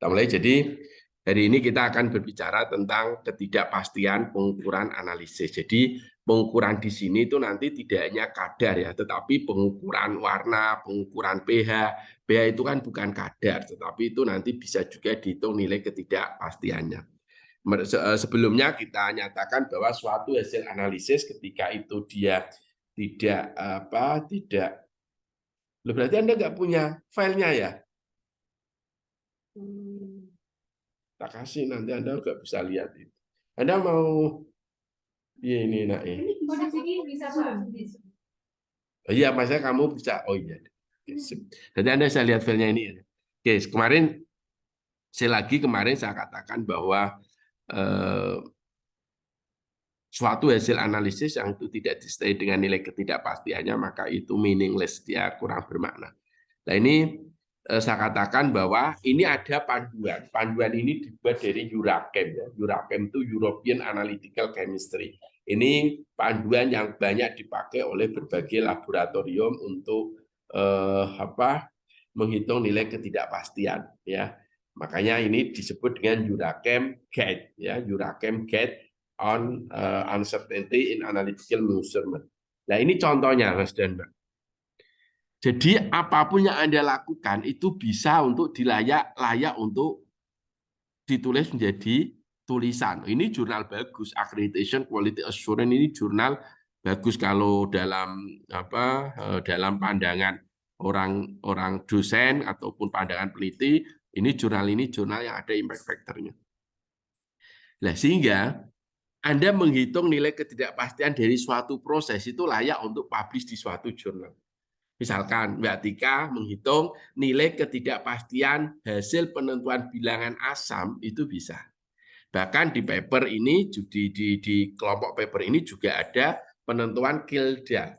Kita mulai. Jadi hari ini kita akan berbicara tentang ketidakpastian pengukuran analisis. Jadi pengukuran di sini itu nanti tidak hanya kadar ya, tetapi pengukuran warna, pengukuran pH. pH itu kan bukan kadar, tetapi itu nanti bisa juga dihitung nilai ketidakpastiannya. Sebelumnya kita nyatakan bahwa suatu hasil analisis ketika itu dia tidak berarti Anda nggak punya filenya ya. Tak kasih nanti Anda nggak bisa lihat itu. Anda mau ini nak ini. Bisa Pak. Iya, maksudnya kamu bisa. Oh iya. Jadi Anda bisa lihat filenya ini. Oke, kemarin kemarin saya katakan bahwa suatu hasil analisis yang itu tidak disertai dengan nilai ketidakpastiannya, maka itu meaningless, dia kurang bermakna. Nah ini saya katakan bahwa ini ada panduan. Panduan ini dibuat dari EURACHEM. Ya. EURACHEM itu European Analytical Chemistry. Ini panduan yang banyak dipakai oleh berbagai laboratorium untuk menghitung nilai ketidakpastian. Ya. Makanya ini disebut dengan EURACHEM Guide. Ya. EURACHEM Guide on uncertainty in analytical measurement. Nah ini contohnya Mas dan Mbak. Jadi apapun yang Anda lakukan itu bisa untuk layak untuk ditulis menjadi tulisan. Ini jurnal bagus, Accreditation Quality Assurance ini jurnal bagus kalau dalam pandangan orang dosen ataupun pandangan peneliti, ini jurnal yang ada impact factor-nya. Nah, sehingga Anda menghitung nilai ketidakpastian dari suatu proses itu layak untuk publish di suatu jurnal. Misalkan Mbak Tika menghitung nilai ketidakpastian hasil penentuan bilangan asam itu bisa. Bahkan di paper ini, di kelompok paper ini juga ada penentuan Kildal.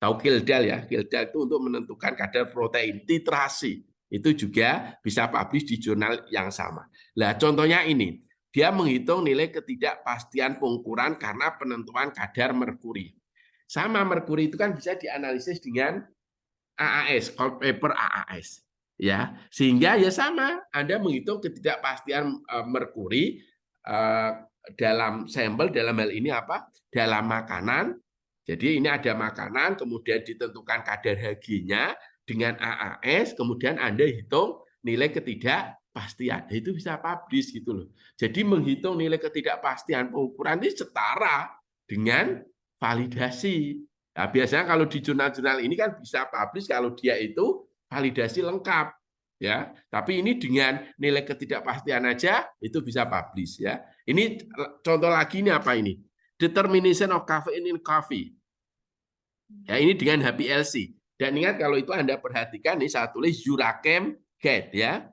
Tahu Kildal ya? Kildal itu untuk menentukan kadar protein, titrasi. Itu juga bisa publish di jurnal yang sama. Nah, contohnya ini. Dia menghitung nilai ketidakpastian pengukuran karena penentuan kadar merkuri. Sama merkuri itu kan bisa dianalisis dengan AAS, cold paper AAS. Ya, sehingga ya sama, Anda menghitung ketidakpastian merkuri dalam sampel, dalam hal ini apa? Dalam makanan. Jadi ini ada makanan, kemudian ditentukan kadar Hg-nya dengan AAS, kemudian Anda hitung nilai ketidakpastian. Itu bisa publish gitu loh. Jadi menghitung nilai ketidakpastian pengukuran ini setara dengan validasi. Nah, biasanya kalau di jurnal-jurnal ini kan bisa publish kalau dia itu validasi lengkap. Ya, tapi ini dengan nilai ketidakpastian aja itu bisa publish ya. Ini contoh lagi ini apa ini? Determination of caffeine in coffee. Ya, ini dengan HPLC. Dan ingat kalau itu Anda perhatikan nih saya tulis EURACHEM Guide ya.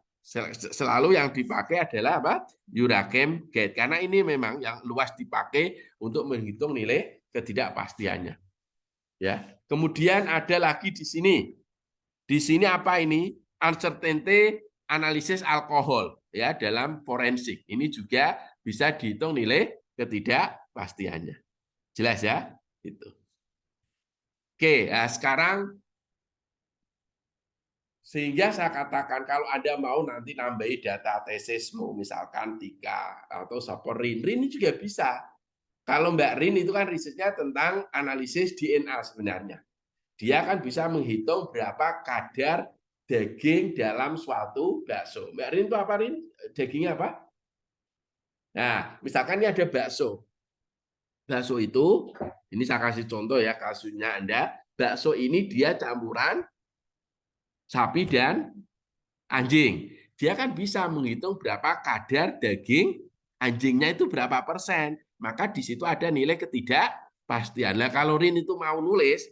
Selalu yang dipakai adalah apa? EURACHEM Guide karena ini memang yang luas dipakai untuk menghitung nilai ketidakpastiannya. Ya. Kemudian ada lagi di sini. Di sini apa ini? Uncertainty analisis alkohol ya dalam forensik. Ini juga bisa dihitung nilai ketidakpastiannya. Jelas ya? Itu. Oke, nah sekarang sehingga saya katakan kalau Anda mau nanti nambahi data tesismu misalkan Tika atau Rin ini juga bisa. Kalau Mbak Rin itu kan risetnya tentang analisis DNA sebenarnya. Dia kan bisa menghitung berapa kadar daging dalam suatu bakso. Mbak Rin itu apa Rin? Dagingnya apa? Nah, misalkan ini ada bakso. Bakso itu, ini saya kasih contoh ya kasusnya Anda. Bakso ini dia campuran sapi dan anjing. Dia kan bisa menghitung berapa kadar daging anjingnya itu berapa persen. Maka di situ ada nilai ketidakpastian. Nah, kalau Rin itu mau nulis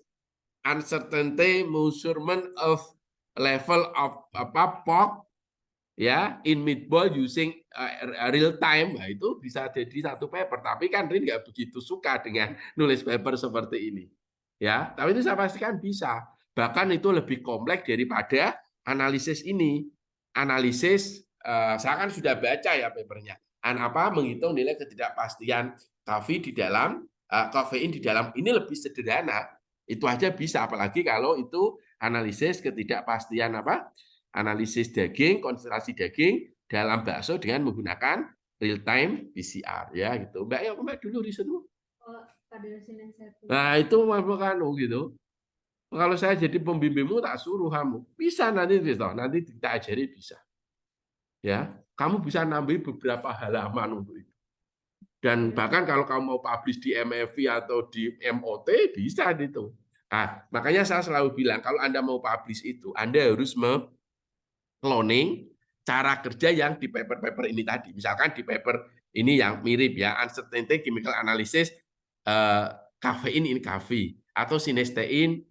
uncertainty measurement of level of pork ya in meatball using real time, nah, itu bisa jadi satu paper. Tapi kan Rin nggak begitu suka dengan nulis paper seperti ini, ya. Tapi itu saya pastikan bisa. Bahkan itu lebih kompleks daripada analisis ini. Analisis saya kan sudah baca ya papernya. Menghitung nilai ketidakpastian kafein di dalam ini lebih sederhana. Itu aja bisa, apalagi kalau itu analisis ketidakpastian analisis daging, konsentrasi daging dalam bakso dengan menggunakan real time PCR ya gitu. Mbak ya, Mbak dulu risetmu. Nah, itu kan gitu. Kalau saya jadi pembimbingmu tak suruh kamu. Bisa nanti nanti kita ajari bisa. Ya, kamu bisa nambah beberapa halaman untuk itu. Dan bahkan kalau kamu mau publish di MFV atau di MOT bisa gitu. Nah, makanya saya selalu bilang kalau Anda mau publish itu, Anda harus cloning cara kerja yang di paper-paper ini tadi. Misalkan di paper ini yang mirip ya, uncertainty chemical analysis kafein in coffee atau sinestein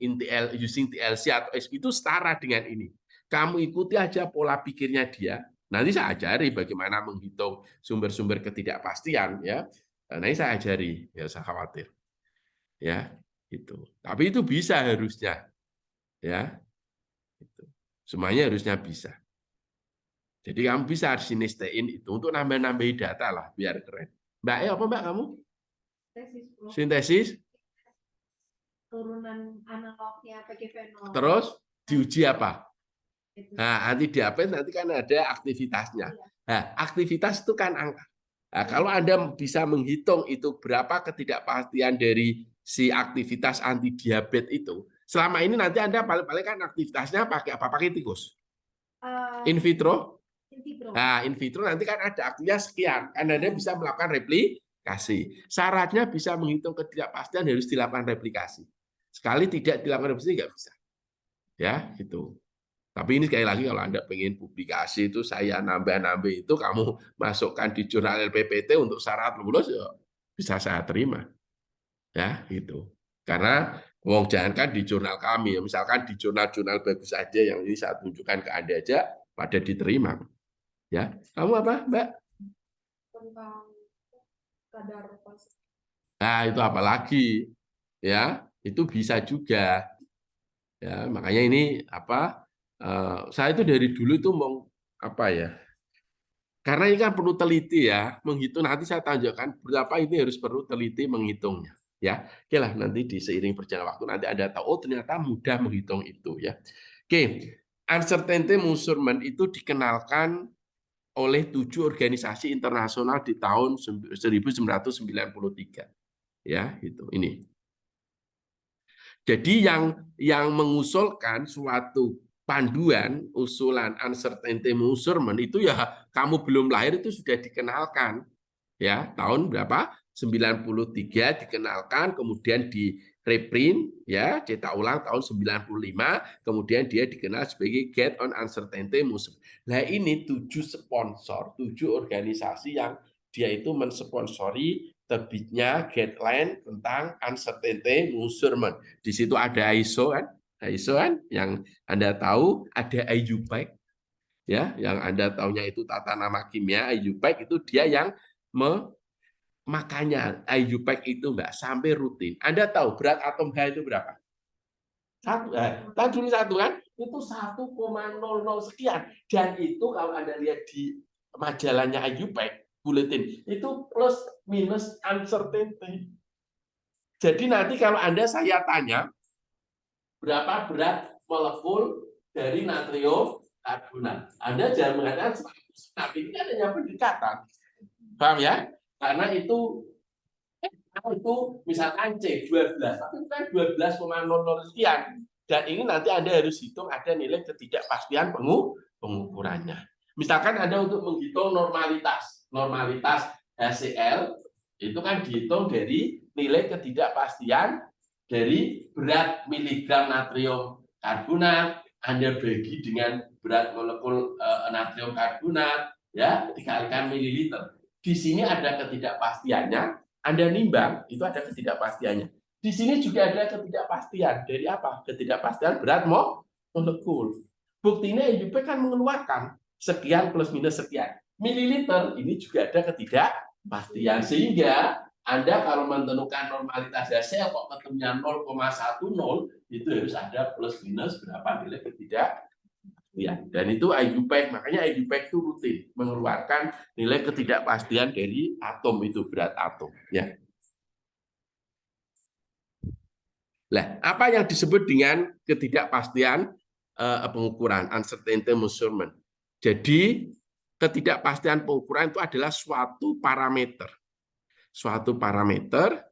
using TLC atau itu setara dengan ini. Kamu ikuti aja pola pikirnya dia. Nanti saya ajari bagaimana menghitung sumber-sumber ketidakpastian ya. Nanti saya ajari, ya saya khawatir. Ya, itu. Tapi itu bisa harusnya. Ya. Itu. Semuanya harusnya bisa. Jadi kamu bisa sinestein itu untuk nambah-nambahi data lah biar keren. Mbak, apa Mbak kamu? Sintesis. Turunan analognya PGV0. Terus diuji apa? Nah, nanti diapain nanti kan ada aktivitasnya. Nah, aktivitas itu kan angka. Nah, kalau Anda bisa menghitung itu berapa ketidakpastian dari si aktivitas anti diabetes itu, selama ini nanti Anda paling-paling kan aktivitasnya pakai apa? Pakai tikus. In vitro? Nah, in vitro nanti kan ada aktivitas sekian. Kan Anda bisa melakukan replikasi. Syaratnya bisa menghitung ketidakpastian harus dilakukan replikasi. Sekali tidak dilakukan replikasi nggak bisa. Ya, gitu. Tapi ini sekali lagi kalau Anda pengen publikasi itu saya nambah-nambah itu kamu masukkan di jurnal LPPT untuk syarat lulus ya bisa saya terima. Ya, gitu. Karena wong jangankan di jurnal kami ya, misalkan di jurnal-jurnal bagus aja yang ini saya tunjukkan ke Anda aja pada diterima. Ya. Kamu apa, Mbak? Tentang kadar Nah, itu apalagi ya, itu bisa juga. Ya, makanya ini apa? Saya itu dari dulu itu mau apa ya? Karena ini kan perlu teliti ya, menghitung nanti saya tunjukkan berapa ini harus perlu teliti menghitungnya. Ya, oke lah nanti di seiring berjalan waktu nanti Anda tahu oh ternyata mudah menghitung itu ya. Oke, uncertainty measurement itu dikenalkan oleh 7 organisasi internasional di tahun 1993. Ya, itu ini. Jadi yang mengusulkan suatu panduan usulan uncertainty measurement itu ya kamu belum lahir itu sudah dikenalkan ya tahun berapa 93 dikenalkan kemudian di reprint ya cetak ulang tahun 95 kemudian dia dikenal sebagai Get on Uncertainty Measurement. Nah ini 7 sponsor 7 organisasi yang dia itu mensponsori terbitnya guideline tentang uncertainty measurement. Di situ ada ISO kan yang Anda tahu, ada IUPAC ya, yang Anda tahunya itu tata nama kimia, IUPAC itu dia yang makanya IUPAC itu Mbak sampai rutin. Anda tahu berat atom H itu berapa? Tadi satu kan, itu 1,00 sekian. Dan itu kalau Anda lihat di majalahnya IUPAC, buletin itu plus minus uncertainty. Jadi nanti kalau Anda saya tanya berapa berat molekul dari natrium karbonat, Anda jangan mengatakan 100, tapi ini kan hanya pendekatan, paham ya? Karena itu misalkan C12, tapi bukan 12,00 sekian. Dan ini nanti Anda harus hitung ada nilai ketidakpastian pengukurannya. Misalkan Anda untuk menghitung normalitas HCl itu kan dihitung dari nilai ketidakpastian dari berat miligram natrium karbonat Anda bagi dengan berat molekul natrium karbonat ya dikalikan mililiter. Di sini ada ketidakpastiannya, Anda nimbang itu ada ketidakpastiannya. Di sini juga ada ketidakpastian dari apa? Ketidakpastian berat molekul. Buktinya IUPAC kan mengeluarkan sekian plus minus sekian mililiter, ini juga ada ketidakpastian sehingga Anda kalau menentukan normalitas HCl kok ketemunya 0,10 itu harus ada plus minus berapa nilai ketidakpastian. Dan itu IUPAC, makanya IUPAC itu rutin mengeluarkan nilai ketidakpastian dari atom itu berat atom ya. Nah, apa yang disebut dengan ketidakpastian pengukuran uncertainty measurement? Jadi ketidakpastian pengukuran itu adalah suatu parameter. Suatu parameter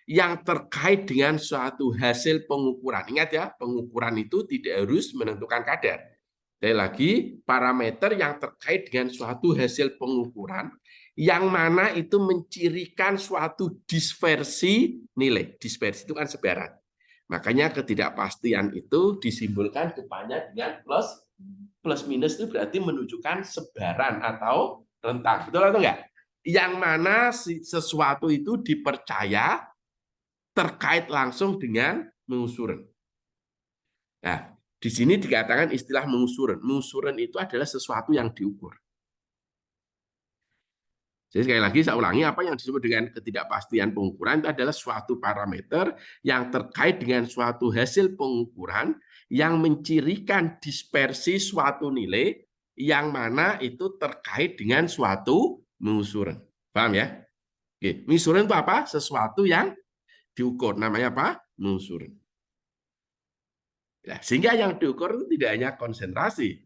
yang terkait dengan suatu hasil pengukuran. Ingat ya, pengukuran itu tidak harus menentukan kadar. Sekali lagi, parameter yang terkait dengan suatu hasil pengukuran yang mana itu mencirikan suatu dispersi nilai. Dispersi itu kan sebaran. Makanya ketidakpastian itu disimbolkan depannya dengan plus. Plus minus itu berarti menunjukkan sebaran atau rentang. Betul atau enggak? Yang mana sesuatu itu dipercaya terkait langsung dengan mengusuran. Nah, di sini dikatakan istilah mengusuran. Mengusuran itu adalah sesuatu yang diukur. Jadi sekali lagi saya ulangi, apa yang disebut dengan ketidakpastian pengukuran itu adalah suatu parameter yang terkait dengan suatu hasil pengukuran yang mencirikan dispersi suatu nilai yang mana itu terkait dengan suatu mengusuran. Paham ya? Oke, mengusuran itu apa? Sesuatu yang diukur. Namanya apa? Mengusuran. Nah, sehingga yang diukur itu tidak hanya konsentrasi,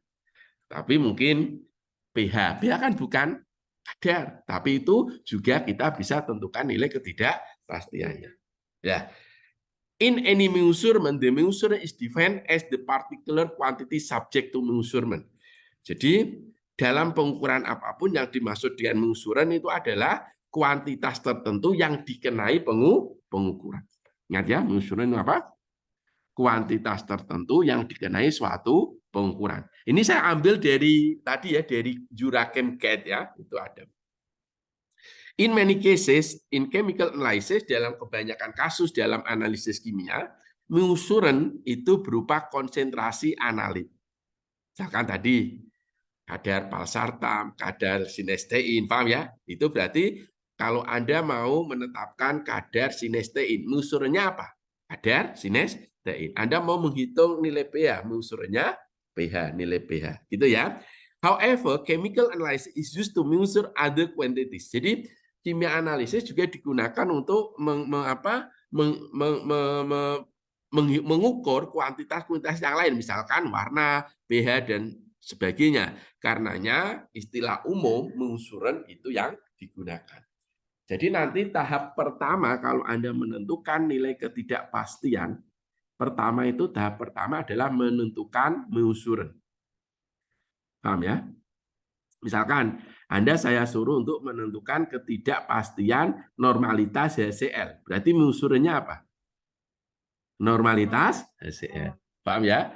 tapi mungkin pH. pH kan bukan kadar, tapi itu juga kita bisa tentukan nilai ketidakpastiannya. Ya. In any measurement, the measurement is defined as the particular quantity subject to measurement. Jadi, dalam pengukuran apapun yang dimaksud dengan mengusuran itu adalah kuantitas tertentu yang dikenai pengukuran. Ingat ya, mengusuran itu apa? Kuantitas tertentu yang dikenai suatu pengukuran. Ini saya ambil dari tadi ya, dari Jurachem Cat ya, itu ada. In many cases, in chemical analysis, dalam kebanyakan kasus dalam analisis kimia, mengusuran itu berupa konsentrasi analit. Misalkan tadi kadar valsartam, kadar sinestein, paham ya? Itu berarti kalau Anda mau menetapkan kadar sinestein, mengusurannya apa? Kadar sinestein. Anda mau menghitung nilai pH, mengusurannya pH, nilai pH, gitu ya. However, chemical analysis is used to measure other quantities. Jadi kimia analisis juga digunakan untuk mengukur kuantitas-kuantitas yang lain, misalkan warna, pH dan sebagainya. Karenanya istilah umum mengusuran itu yang digunakan. Jadi nanti tahap pertama kalau Anda menentukan nilai ketidakpastian, tahap pertama adalah menentukan mengusuran. Paham ya? Misalkan Anda saya suruh untuk menentukan ketidakpastian normalitas HCl. Berarti mengusurannya apa? Normalitas HCl. Paham ya?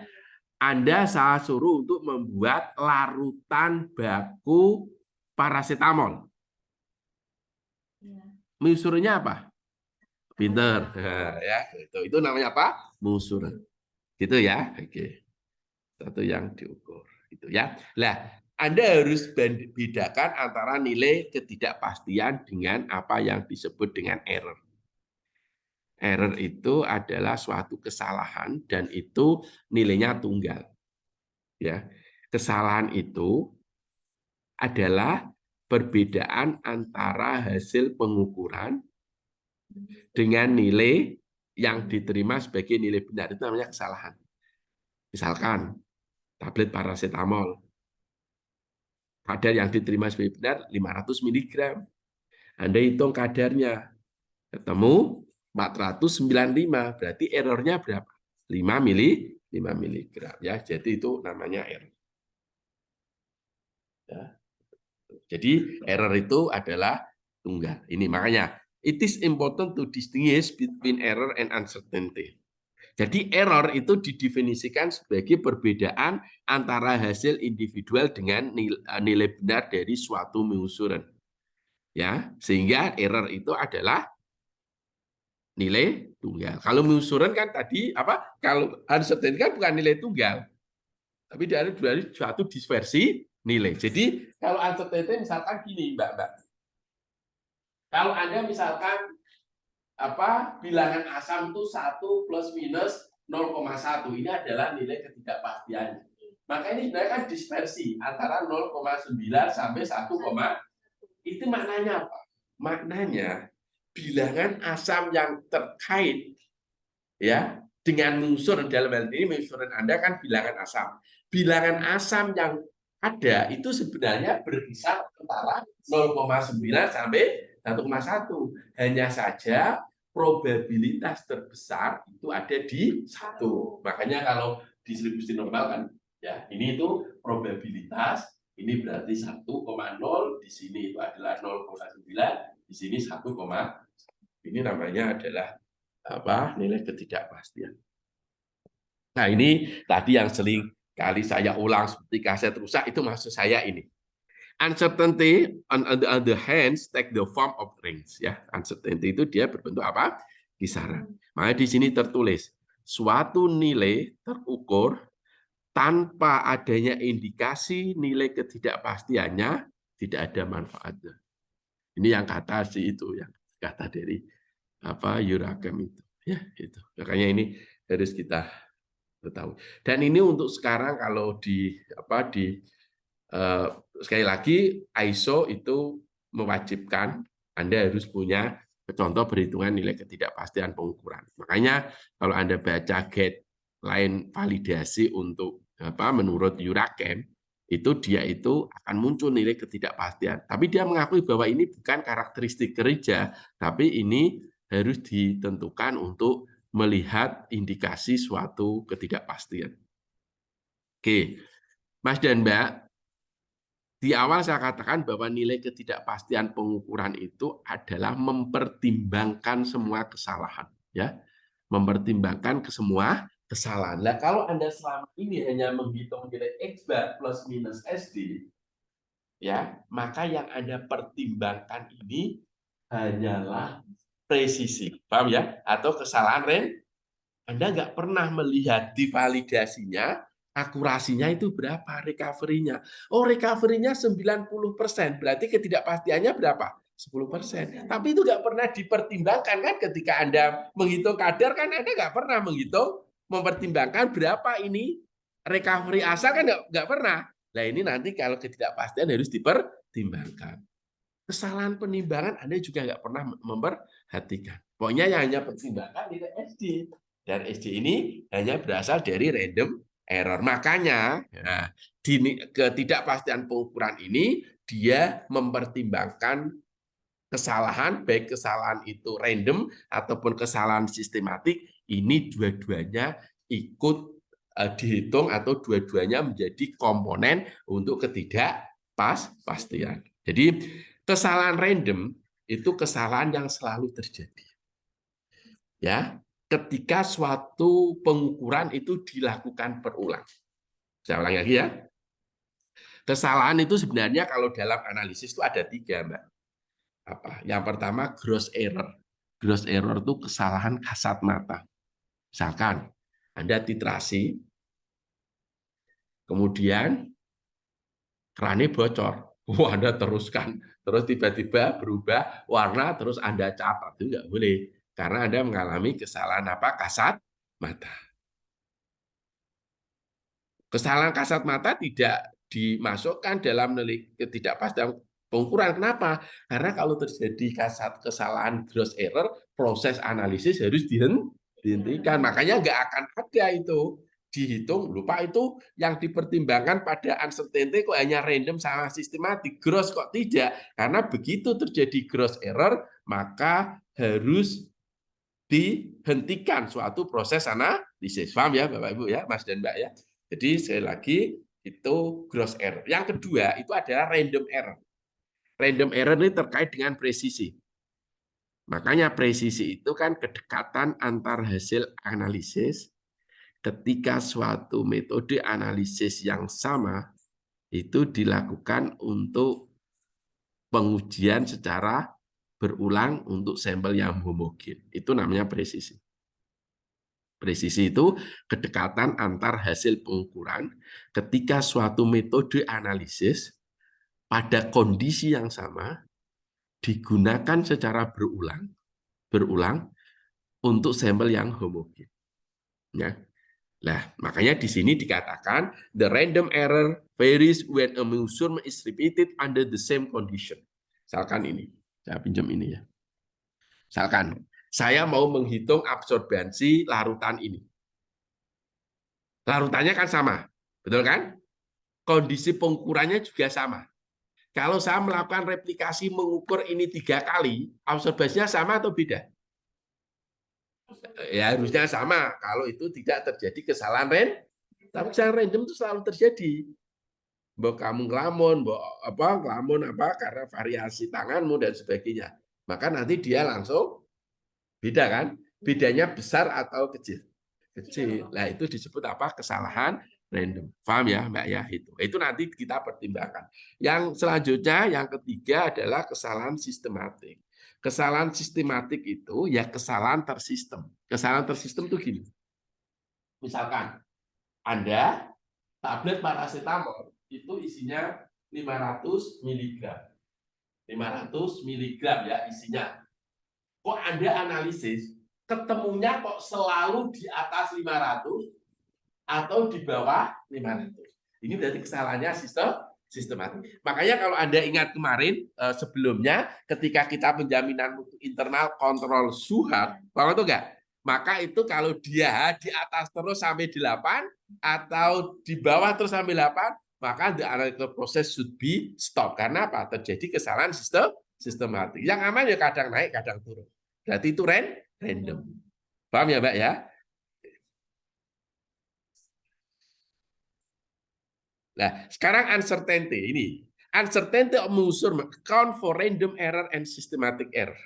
Anda saya suruh untuk membuat larutan baku paracetamol. Mengusurnya apa? Pinter. Ya, itu namanya apa? Mengusuran. Gitu ya. Oke. Satu yang diukur. Gitu ya. Nah, Anda harus bedakan antara nilai ketidakpastian dengan apa yang disebut dengan error. Error itu adalah suatu kesalahan dan itu nilainya tunggal. Ya. Kesalahan itu adalah perbedaan antara hasil pengukuran dengan nilai yang diterima sebagai nilai benar. Itu namanya kesalahan. Misalkan tablet paracetamol, kadar yang diterima sebagai benar 500 mg. Anda hitung kadarnya, ketemu 495, berarti errornya berapa? 5 mg. Ya, jadi itu namanya error. Ya. Jadi error itu adalah tunggal. Ini makanya it is important to distinguish between error and uncertainty. Jadi error itu didefinisikan sebagai perbedaan antara hasil individual dengan nilai benar dari suatu mengusuran. Ya, sehingga error itu adalah nilai tunggal. Kalau mengusuran kan tadi apa? Kalau uncertainty kan bukan nilai tunggal, tapi dari suatu dispersi nilai. Jadi kalau uncertainty misalkan gini, Mbak. Kalau Anda misalkan bilangan asam itu 1 plus minus 0,1, ini adalah nilai ketidakpastiannya. Maka ini sebenarnya kan dispersi antara 0,9 sampai 1, itu maknanya apa? Maknanya bilangan asam yang terkait ya dengan mengusuran, dalam hal ini mengusuran Anda kan bilangan asam. Bilangan asam yang ada itu sebenarnya berkisar antara 0,9 sampai 1,1. Hanya saja probabilitas terbesar itu ada di 1. Makanya kalau distribusi normal kan, ya ini itu probabilitas, ini berarti 1,0, di sini itu adalah 0,9, di sini 1, ini namanya adalah nilai ketidakpastian. Nah, ini tadi yang sering kali saya ulang seperti kaset rusak, itu maksud saya ini. Uncertainty on the other hand take the form of range, ya. Uncertainty itu dia berbentuk apa? Kisaran. Makanya di sini tertulis suatu nilai terukur tanpa adanya indikasi nilai ketidakpastiannya tidak ada manfaatnya. Ini yang kata si itu, yang kata dari Yurakem itu, ya itu. Makanya ini harus kita tahu. Dan ini untuk sekarang kalau sekali lagi ISO itu mewajibkan Anda harus punya contoh perhitungan nilai ketidakpastian pengukuran. Makanya kalau Anda baca guideline validasi untuk menurut Eurakem, itu dia itu akan muncul nilai ketidakpastian. Tapi dia mengakui bahwa ini bukan karakteristik kerja, tapi ini harus ditentukan untuk melihat indikasi suatu ketidakpastian. Oke, Mas dan Mbak, di awal saya katakan bahwa nilai ketidakpastian pengukuran itu adalah mempertimbangkan semua kesalahan, ya, mempertimbangkan semua kesalahan. Nah, kalau Anda selama ini hanya menghitung nilai X bar plus minus SD, ya, maka yang Anda pertimbangkan ini hanyalah presisi, paham ya? Atau kesalahan Anda nggak pernah melihat di validasinya, akurasinya itu berapa, recovery-nya. Oh, recovery-nya 90%, berarti ketidakpastiannya berapa? 10%. Tapi itu nggak pernah dipertimbangkan kan ketika Anda menghitung kadar, kan Anda nggak pernah mempertimbangkan berapa ini recovery asal, kan nggak pernah. Nah, ini nanti kalau ketidakpastian harus dipertimbangkan. Kesalahan penimbangan Anda juga nggak pernah memperhatikan. Pokoknya yang hanya pertimbangkan nilai SD. Dan SD ini hanya berasal dari random error. Makanya ketidakpastian pengukuran ini dia mempertimbangkan kesalahan, baik kesalahan itu random ataupun kesalahan sistematik, ini dua-duanya ikut dihitung atau dua-duanya menjadi komponen untuk ketidakpastian. Jadi kesalahan random itu kesalahan yang selalu terjadi. Ya, ketika suatu pengukuran itu dilakukan berulang. Saya ulangi lagi ya. Kesalahan itu sebenarnya kalau dalam analisis itu ada 3, Mbak. Yang pertama gross error. Gross error itu kesalahan kasat mata. Misalkan Anda titrasi, kemudian kerannya bocor. Anda teruskan, terus tiba-tiba berubah warna, terus Anda catat. Itu nggak boleh. Karena Anda mengalami kesalahan kasat mata. Kesalahan kasat mata tidak dimasukkan dalam nilai ketidakpastian pengukuran. Kenapa? Karena kalau terjadi kesalahan gross error, proses analisis harus dihentikan. Makanya nggak akan ada itu dihitung. Lupa itu yang dipertimbangkan pada uncertainty kok hanya random sama sistematik. Gross kok tidak? Karena begitu terjadi gross error, maka harus dihentikan suatu proses analisis. Paham ya Bapak Ibu ya, Mas dan Mbak ya? Jadi sekali lagi itu gross error. Yang kedua itu adalah random error. Random error ini terkait dengan presisi. Makanya presisi itu kan kedekatan antar hasil analisis ketika suatu metode analisis yang sama itu dilakukan untuk pengujian secara berulang untuk sampel yang homogen. Itu namanya presisi. Presisi itu kedekatan antar hasil pengukuran ketika suatu metode analisis pada kondisi yang sama digunakan secara berulang untuk sampel yang homogen. Ya. Nah, makanya di sini dikatakan the random error varies when a measurement is repeated under the same condition. Misalkan ini, saya pinjam ini ya. Misalkan saya mau menghitung absorbansi larutan ini. Larutannya kan sama, betul kan? kondisi pengukurannya juga sama. Kalau saya melakukan replikasi mengukur ini 3 kali, observasinya sama atau beda? Ya harusnya sama. Kalau itu tidak terjadi kesalahan random, tapi kesalahan random itu selalu terjadi. Mbok kamu ngelamun, ngelamun karena variasi tanganmu dan sebagainya. Maka nanti dia langsung beda kan? Bedanya besar atau kecil? Kecil. Nah, itu disebut apa? Kesalahan random. Paham ya, Mbak ya? Itu nanti kita pertimbangkan. Yang selanjutnya, yang ketiga adalah kesalahan sistematik. Kesalahan sistematik itu ya kesalahan tersistem. Kesalahan tersistem itu gini. Misalkan Anda tablet paracetamol itu isinya 500 mg. 500 mg ya isinya. Kok Anda analisis ketemunya kok selalu di atas 500 atau di bawah 500. Ini berarti kesalahannya sistematik. Makanya kalau Anda ingat kemarin sebelumnya ketika kita penjaminan mutu internal kontrol SUHAT, paham itu enggak? Maka itu kalau dia di atas terus sampai 8 atau di bawah terus sampai 8, maka the analytical process should be stop. Karena apa? Terjadi kesalahan sistematik. Yang aman ya kadang naik, kadang turun. Berarti itu random. Paham ya, Mbak ya? Nah, sekarang uncertainty ini. Uncertainty mengunsur count for random error and systematic error.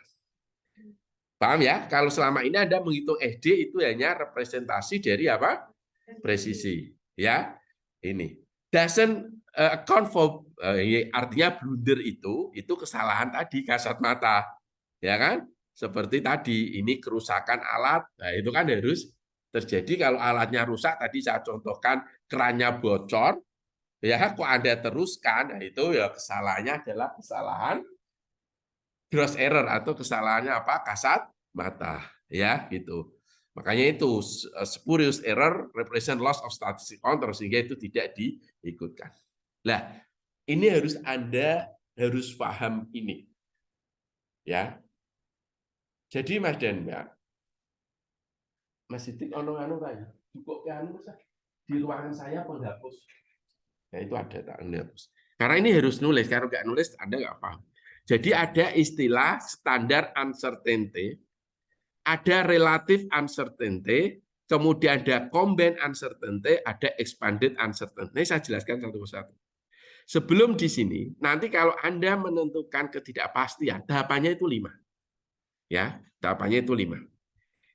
Paham ya? Kalau selama ini Anda menghitung SD itu hanya representasi dari apa? Presisi. Ya, ini. Doesn't account for, artinya blunder itu kesalahan tadi, kasat mata. Ya kan? Seperti tadi, ini kerusakan alat. Nah, itu kan harus terjadi kalau alatnya rusak. Tadi saya contohkan kerannya bocor. Ya, kok Anda teruskan, nah itu ya kesalahannya adalah kesalahan gross error atau kesalahannya apa? Kasat mata, ya gitu. Makanya itu spurious error represent loss of statistic counter sehingga itu tidak diikutkan. Nah, ini Anda harus paham ini. Ya. Jadi Mas dan Mbak, Mas Sidik ono anu kayak cukup anu di ruangan saya penghapus. Ya itu ada tak hapus. Karena ini harus nulis, kalau nggak nulis Anda nggak paham. Jadi ada istilah standar uncertainty, ada relative uncertainty, kemudian ada combined uncertainty, ada expanded uncertainty. Ini saya jelaskan satu persatu. Sebelum di sini, nanti kalau Anda menentukan ketidakpastian, tahapannya itu 5. Ya, tahapannya itu 5.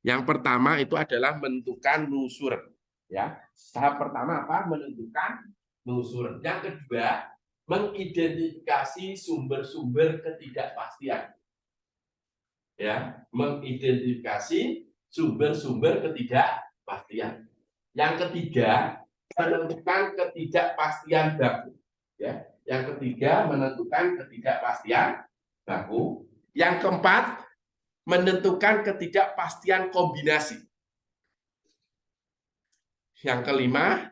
Yang pertama itu adalah menentukan nusuran. Ya, tahap pertama apa? Menentukan nusuran. Yang kedua, mengidentifikasi sumber-sumber ketidakpastian. Ya, mengidentifikasi sumber-sumber ketidakpastian. Yang ketiga, menentukan ketidakpastian baku. Ya, yang ketiga menentukan ketidakpastian baku. Yang keempat, menentukan ketidakpastian kombinasi. Yang kelima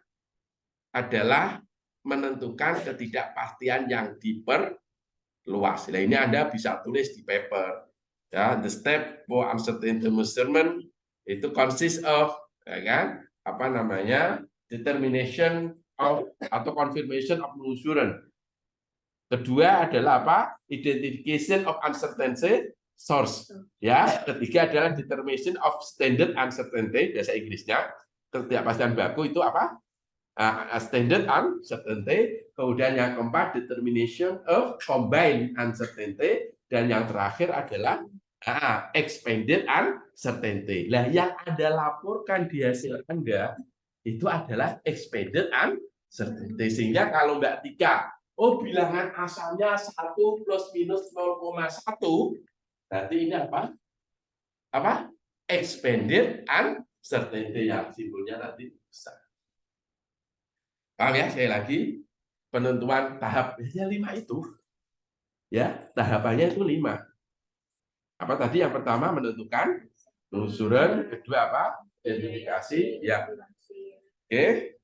adalah menentukan ketidakpastian yang diperluas. Nah, ini Anda bisa tulis di paper. Ya, the step for uncertainty measurement itu consist of, ya kan, apa namanya, determination of atau confirmation of measurement. Kedua adalah apa? Identification of uncertainty source. Ya, ketiga adalah determination of standard uncertainty, bahasa Inggrisnya. Ketidakpastian baku itu apa? Standard uncertainty. Kemudian yang keempat determination of combined uncertainty, dan yang terakhir adalah expanded uncertainty. Nah, yang Anda laporkan di hasil Anda itu adalah expanded uncertainty. Sehingga kalau Mbak Tika, bilangan asalnya 1 plus minus 0,1, berarti ini apa? Expanded uncertainty yang simbolnya nanti besar. Paham ya? Sekali lagi, penentuan tahapnya 5 itu. Ya, tahapannya itu 5. Apa tadi? Yang pertama menentukan penelusuran, kedua apa? Identifikasi, ya. Oke.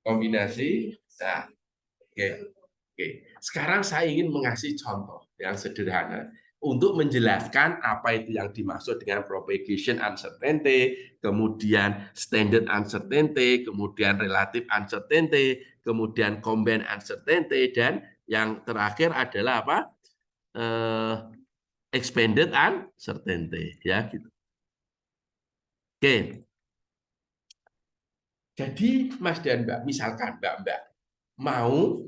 Kombinasi. Nah, oke. Sekarang saya ingin mengasih contoh yang sederhana untuk menjelaskan apa itu yang dimaksud dengan propagation uncertainty, kemudian standard uncertainty, kemudian relative uncertainty, kemudian combined uncertainty, dan yang terakhir adalah apa? Expanded uncertainty, ya gitu. Oke. Jadi Mas dan Mbak, misalkan Mbak mau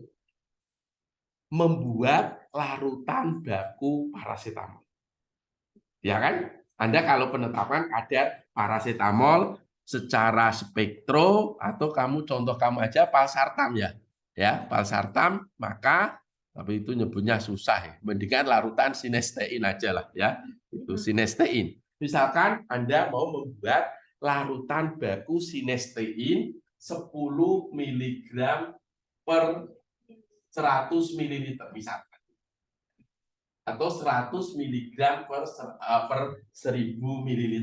membuat larutan baku parasetamol. Ya kan? Anda kalau penetapan kadar parasetamol secara spektro atau contoh kamu aja valsartan ya. Ya, valsartan, maka tapi itu nyebutnya susah ya. Mendingan larutan sinestein aja lah ya. Itu sinestein. Misalkan Anda mau membuat larutan baku sinestein 10 mg per 100 ml misalkan, atau 100 mg per 1000 ml.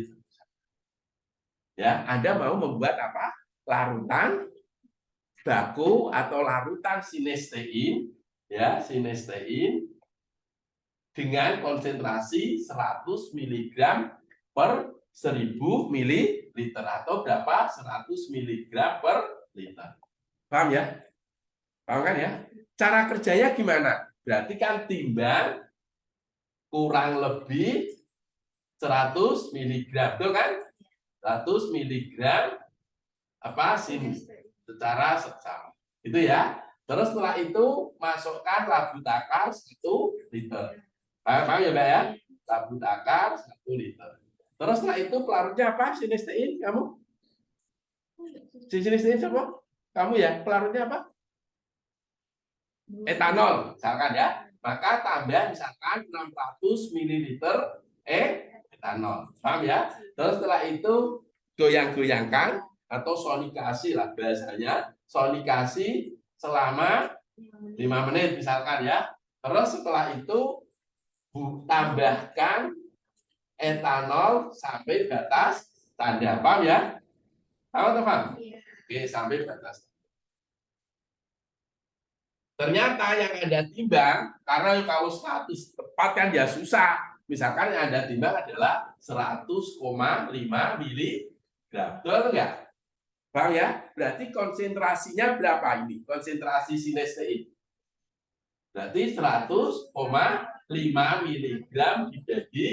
Ya, Anda mau membuat apa? Larutan baku atau larutan sinestein, ya, sinestein dengan konsentrasi 100 mg per 1000 ml atau berapa? 100 mg per liter. Paham ya? Paham kan ya? Cara kerjanya gimana? Berarti kan timbang kurang lebih 100 mg, betul kan? 100 mg apa sini secara seksama. Itu ya. Terus setelah itu masukkan labu takar 1 liter. Paham ya, Mbak ya? Labu takar 1 liter. Terus setelah itu pelarutnya apa? Sinestein kamu? Sinestein siapa? Kamu ya? Pelarutnya apa? Etanol, misalkan ya. Maka tambah misalkan 600 ml etanol. Paham ya? Terus setelah itu goyang-goyangkan atau sonikasi lah bahasanya. Sonikasi selama 5 menit misalkan ya. Terus setelah itu tambahkan etanol sampai batas tanda. Paham ya? Paham atau paham? Oke, sampai batas. Ternyata yang Anda timbang, karena kalau 100 tepat kan ya susah. Misalkan yang Anda timbang adalah 100,5 mg. Betul enggak? Paham ya? Berarti konsentrasinya berapa ini? Konsentrasi sinestein. Berarti 100,5 mg dibagi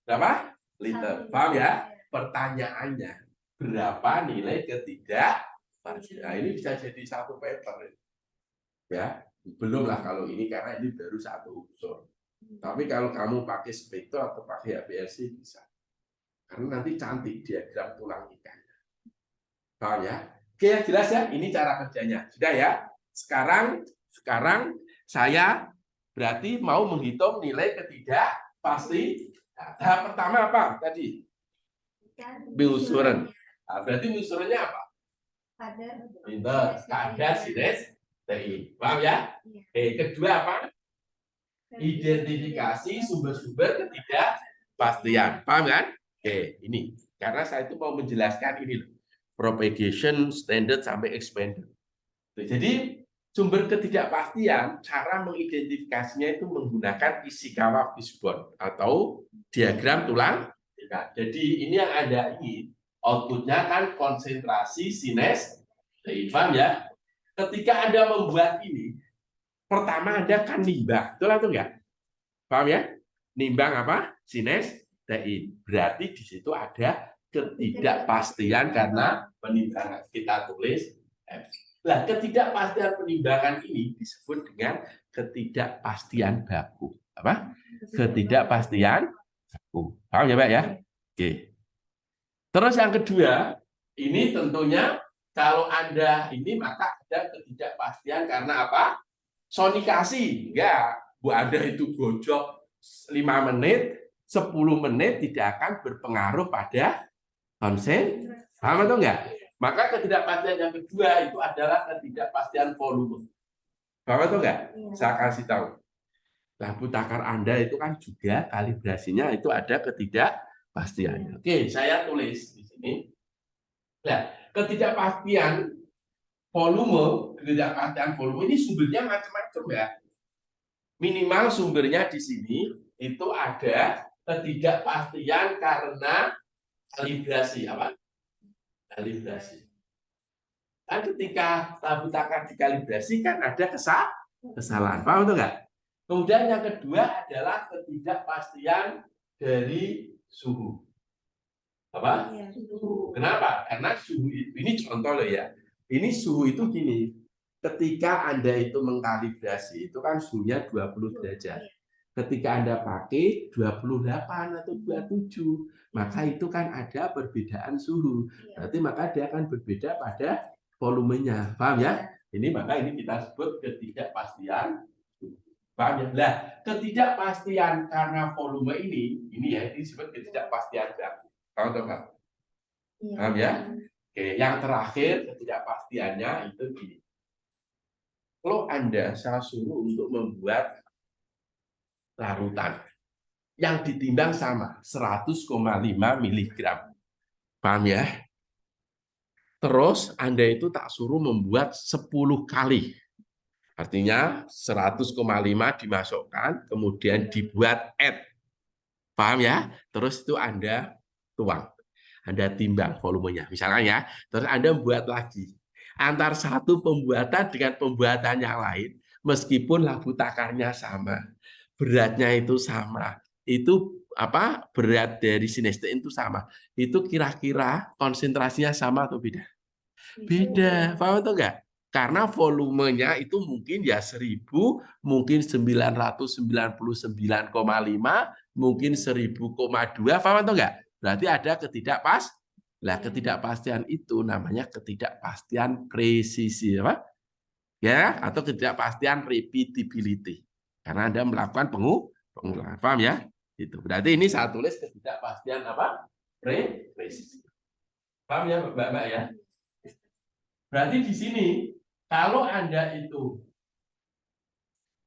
berapa? Liter. Paham ya? Pertanyaannya, berapa nilai ketidakpastian? Nah, ini bisa jadi satu paper. Ya, belumlah kalau ini karena ini baru satu unsur. Tapi kalau kamu pakai spektro atau pakai HPLC bisa. Karena nanti cantik diagram tulang ikannya. Paham ya? Oke, jelas ya? Ini cara kerjanya. Sudah ya? Sekarang saya berarti mau menghitung nilai ketidakpasti. Nah, tahap pertama apa tadi? Pengusuran. Nah, berarti pengusurannya apa? Kadar sinestein. Paham ya? Kedua apa? Identifikasi sumber-sumber ketidakpastian. Paham kan? Ini. Karena saya itu mau menjelaskan ini loh. Propagation, standard, sampai expanded. Jadi, sumber ketidakpastian, cara mengidentifikasinya itu menggunakan Ishikawa Fishbone atau diagram tulang. Jadi, ini yang Anda ingin. Outputnya kan konsentrasi sinestein. Paham ya? Ketika Anda membuat ini, pertama Anda kan nimbang, betul atau enggak? Paham ya? Nimbang apa? Sinestein. Berarti di situ ada ketidakpastian karena penimbangan. Kita tulis F. Nah, ketidakpastian penimbangan ini disebut dengan ketidakpastian baku. Apa? Ketidakpastian baku. Paham ya, Pak ya? Oke. Terus yang kedua, ini tentunya kalau Anda ini maka ada ketidakpastian karena apa? Sonikasi. Enggak. Bu Anda itu gojok 5 menit, 10 menit tidak akan berpengaruh pada konsen. Paham atau enggak? Maka ketidakpastian yang kedua itu adalah ketidakpastian volume. Paham atau enggak? Saya kasih tahu. Lampu takar Anda itu kan juga kalibrasinya itu ada ketidakpastiannya. Oke, saya tulis di sini. Nah, ketidakpastian volume ini sumbernya macam-macam ya. Minimal sumbernya di sini itu ada ketidakpastian karena kalibrasi. Apa? Kalibrasi. Kan ketika tabut takar dikalibrasi kan ada kesalahan. Paham itu enggak? Kemudian yang kedua adalah ketidakpastian dari suhu. Apa? Suhu. Kenapa? Karena suhu itu, ini contoh loh ya. Ini suhu itu gini. Ketika Anda itu mengkalibrasi, itu kan suhunya 20 derajat. Ketika Anda pakai 28 atau 27, maka itu kan ada perbedaan suhu. Berarti maka dia akan berbeda pada volumenya. Paham ya? Ini maka ini kita sebut ketidakpastian. Paham ya? Nah, ketidakpastian karena volume ini ya disebut ketidakpastian baku. Paham atau enggak? Paham ya? Oke, yang terakhir ketidakpastiannya itu gini. Kalau Anda saya suruh untuk membuat larutan yang ditimbang sama 100,5 mg. Paham ya? Terus Anda itu tak suruh membuat 10 kali. Artinya 100,5 dimasukkan, kemudian dibuat add. Paham ya? Terus itu Anda tuang. Anda timbang volumenya. Misalnya ya, terus Anda buat lagi. Antar satu pembuatan dengan pembuatan yang lain, meskipun labu takarnya sama, beratnya itu sama, itu apa berat dari sinestein itu sama, itu kira-kira konsentrasinya sama atau beda? Beda, paham atau enggak? Karena volumenya itu mungkin ya 1000, mungkin 999,5, mungkin 1000,2, paham atau enggak? Berarti ada ketidakpastian itu namanya ketidakpastian presisi, apa? Ya, atau ketidakpastian repeatability. Karena Anda melakukan pengulangan, paham ya? Itu. Berarti ini saya tulis ketidakpastian apa? Presisi. Paham ya, Mbak-mbak ya? Berarti di sini kalau Anda itu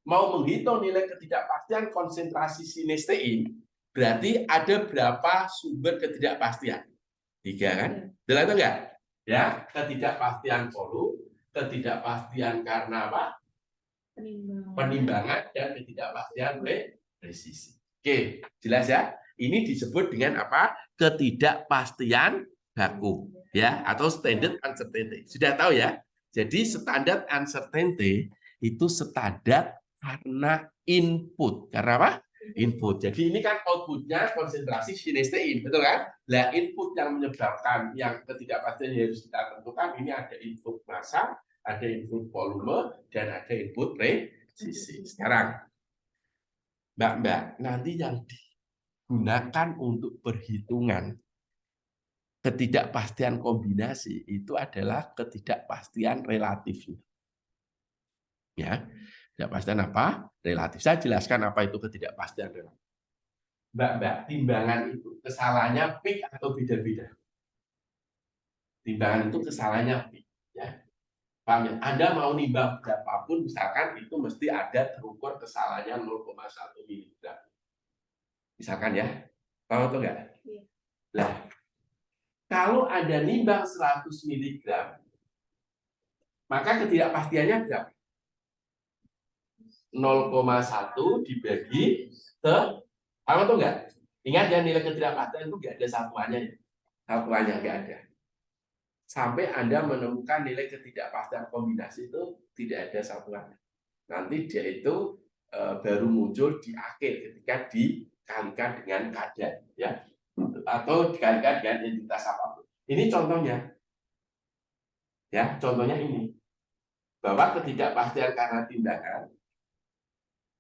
mau menghitung nilai ketidakpastian konsentrasi sinestein, berarti ada berapa sumber ketidakpastian? 3 kan? Betul atau enggak? Ya, ketidakpastian volume, ketidakpastian karena apa? Penimbangan dan ketidakpastian presisi. Oke, jelas ya? Ini disebut dengan apa? Ketidakpastian baku, ya, atau standard uncertainty. Sudah tahu ya? Jadi standard uncertainty itu standar karena input. Karena apa? Input. Jadi ini kan outputnya konsentrasi sinestein, betul kan? Nah, input yang menyebabkan yang ketidakpastian yang harus kita tentukan ini ada input massa, ada input volume, dan ada input presisi. Sekarang, Mbak-mbak, nanti yang digunakan untuk perhitungan ketidakpastian kombinasi itu adalah ketidakpastian relatif. Ya, ketidakpastian apa? Relatif. Saya jelaskan apa itu ketidakpastian relatif. Mbak-mbak, timbangan itu kesalahannya peak atau beda-beda? Timbangan itu kesalahannya peak. Ya. Paham ya? Anda mau nimbang berapapun, misalkan itu mesti ada terukur kesalahannya 0,1 mg. Misalkan ya, paham atau enggak? Nah, kalau Anda nimbang 100 mg, maka ketidakpastiannya berapa? 0,1 dibagi paham atau enggak? Ingat ya, nilai ketidakpastian itu enggak ada satuannya. Satuannya enggak ada. Sampai Anda menemukan nilai ketidakpastian kombinasi itu tidak ada satuannya. Nanti dia itu baru muncul di akhir ketika dikalikan dengan kadar, ya, atau dikalikan dengan entitas apapun. Ini contohnya, ya, contohnya ini bahwa ketidakpastian karena timbangan,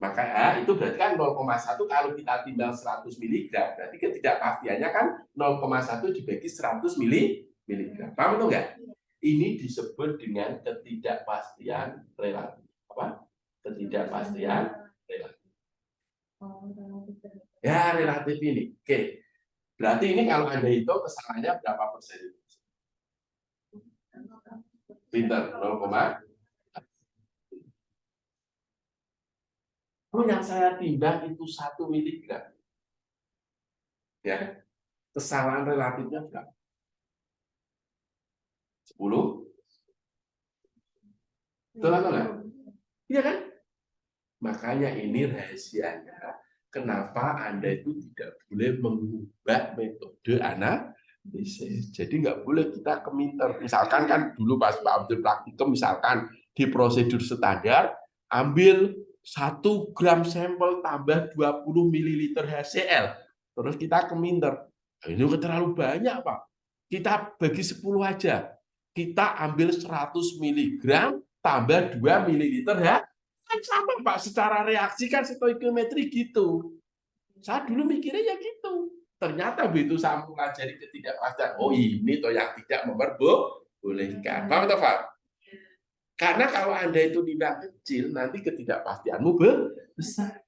maka itu berarti kan 0,1 kalau kita timbang 100 mg, berarti ketidakpastiannya kan 0,1 dibagi 100 mg. Paham atau enggak? Ini disebut dengan ketidakpastian relatif. Apa? Ketidakpastian relatif. Ya, relatif ini. Oke. Berarti ini kalau Anda hitung kesalahannya berapa persen? Pinter, 0, yang saya timbang itu 1 mg. Ya. Kesalahan relatifnya berapa? 10? Betul atau enggak? Iya kan? Makanya ini rahasianya. Kenapa Anda itu tidak boleh mengubah metode analisis. Jadi nggak boleh kita keminter. Misalkan kan dulu pas Pak Abdul praktikum, misalkan di prosedur standar, ambil 1 gram sampel tambah 20 ml HCl. Terus kita keminter. Ini terlalu banyak, Pak. Kita bagi 10 aja. Kita ambil 100 mg tambah 2 ml ya. Kan sama Pak, secara reaksi kan stoikiometri gitu. Saya dulu mikirnya ya gitu. Ternyata begitu saya mempelajari ketidakpastian, oh ini toh yang tidak memperbolehkan. Paham atau Pak? Karena kalau Anda itu nilai kecil, nanti ketidakpastianmu besar.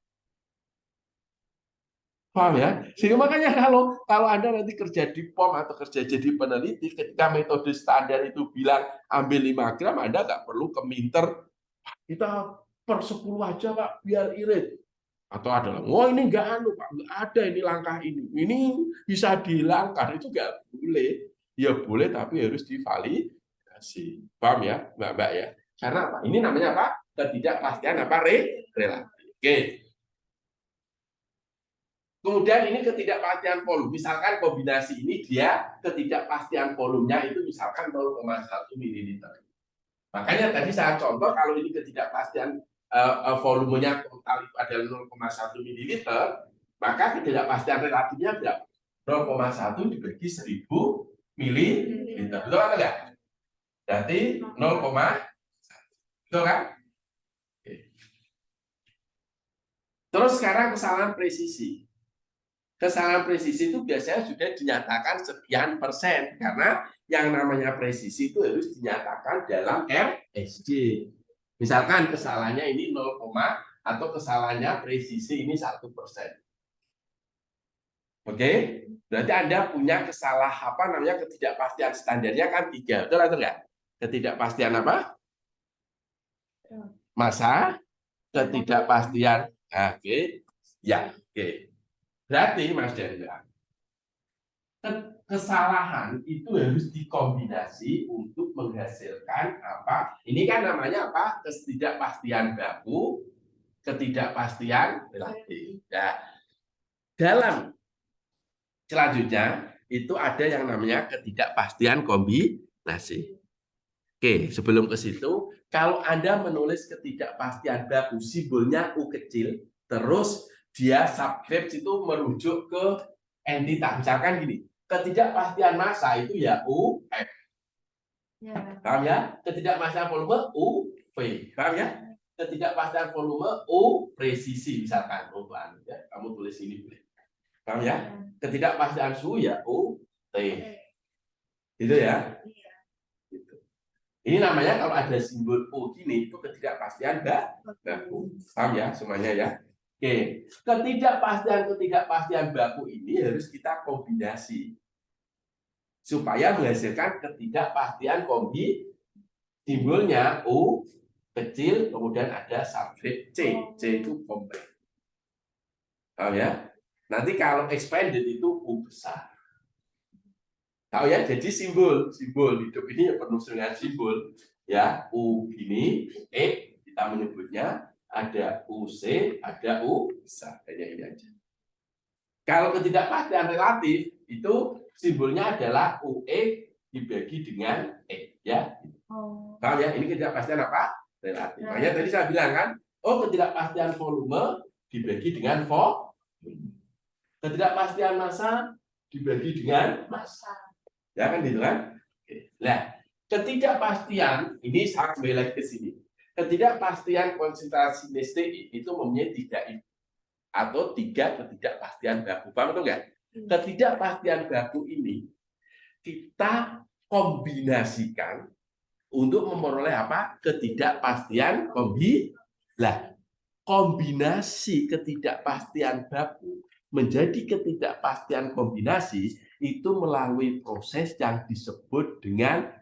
Paham ya? Sehingga makanya kalau Anda nanti kerja di POM atau kerja jadi peneliti, ketika metode standar itu bilang ambil 5 gram, Anda nggak perlu keminter, kita per 10 aja Pak, biar irit. Atau adalah, oh ini nggak Pak, nggak ada ini langkah ini bisa dihilangkan, itu nggak boleh. Ya boleh, tapi harus divalidasi. Paham ya, Mbak ya? Karena apa? Ini namanya apa? Ketidakpastian apa? Relatif. Oke. Kemudian ini ketidakpastian volume. Misalkan kombinasi ini dia ketidakpastian volumenya itu misalkan 0,1 ml. Makanya tadi saya contoh kalau ini ketidakpastian volumenya total itu adalah 0,1 ml, maka ketidakpastian relatifnya berapa? 0,1 dibagi 1000 ml. Betul atau enggak? Berarti 0,1. Betul kan? Oke. Terus sekarang kesalahan presisi. Kesalahan presisi itu biasanya sudah dinyatakan sekian persen, karena yang namanya presisi itu harus dinyatakan dalam RSJ. Misalkan kesalahannya ini 0, atau kesalahannya presisi ini 1%. Oke, berarti Anda punya ketidakpastian standarnya kan 3, betul atau enggak? Ketidakpastian apa? Massa, ketidakpastian. Oke, ya, oke. Berarti Mas Dendra, kesalahan itu harus dikombinasi untuk menghasilkan apa? Ini kan namanya apa? Ketidakpastian baku, ketidakpastian relatif. Nah, dalam selanjutnya itu ada yang namanya ketidakpastian kombinasi. Oke, sebelum ke situ, kalau Anda menulis ketidakpastian baku, simbolnya U kecil, terus dia subscript itu merujuk ke entitas. Misalkan gini, ketidakpastian massa itu ya UF. Paham ya? Ketidakpastian volume UV. Paham ya? Ketidakpastian volume U presisi misalkan. Ya, kamu tulis ini boleh. Paham ya? Ketidakpastian suhu ya UT. Gitu ya? Gitu. Ini namanya kalau ada simbol U gini itu ketidakpastian baku. Paham ya semuanya ya? Oke, ketidakpastian baku ini harus kita kombinasi supaya menghasilkan ketidakpastian simbolnya U kecil, kemudian ada subscript C. C itu kompleks. Tahu ya? Nanti kalau expanded itu U besar. Tahu ya? Jadi simbol hidup ini penuh dengan simbol. Ya, U gini, kita menyebutnya ada UC, ada U besar. Hanya ini aja. Kalau ketidakpastian relatif itu simbolnya adalah UE dibagi dengan E, ya. Paham ya? Ini ketidakpastian apa? Relatif. Makanya tadi saya bilang kan, ketidakpastian volume dibagi dengan volume. Ketidakpastian massa dibagi dengan massa. Ya kan gitu kan? Nah, ketidakpastian ini saya kembali lagi ke sini. Ketidakpastian konsentrasi listrik itu mempunyai 3 atau 3 ketidakpastian baku. Paham atau enggak? Ketidakpastian baku ini kita kombinasikan untuk memperoleh apa? Ketidakpastian kombinasi ketidakpastian baku menjadi ketidakpastian kombinasi itu melalui proses yang disebut dengan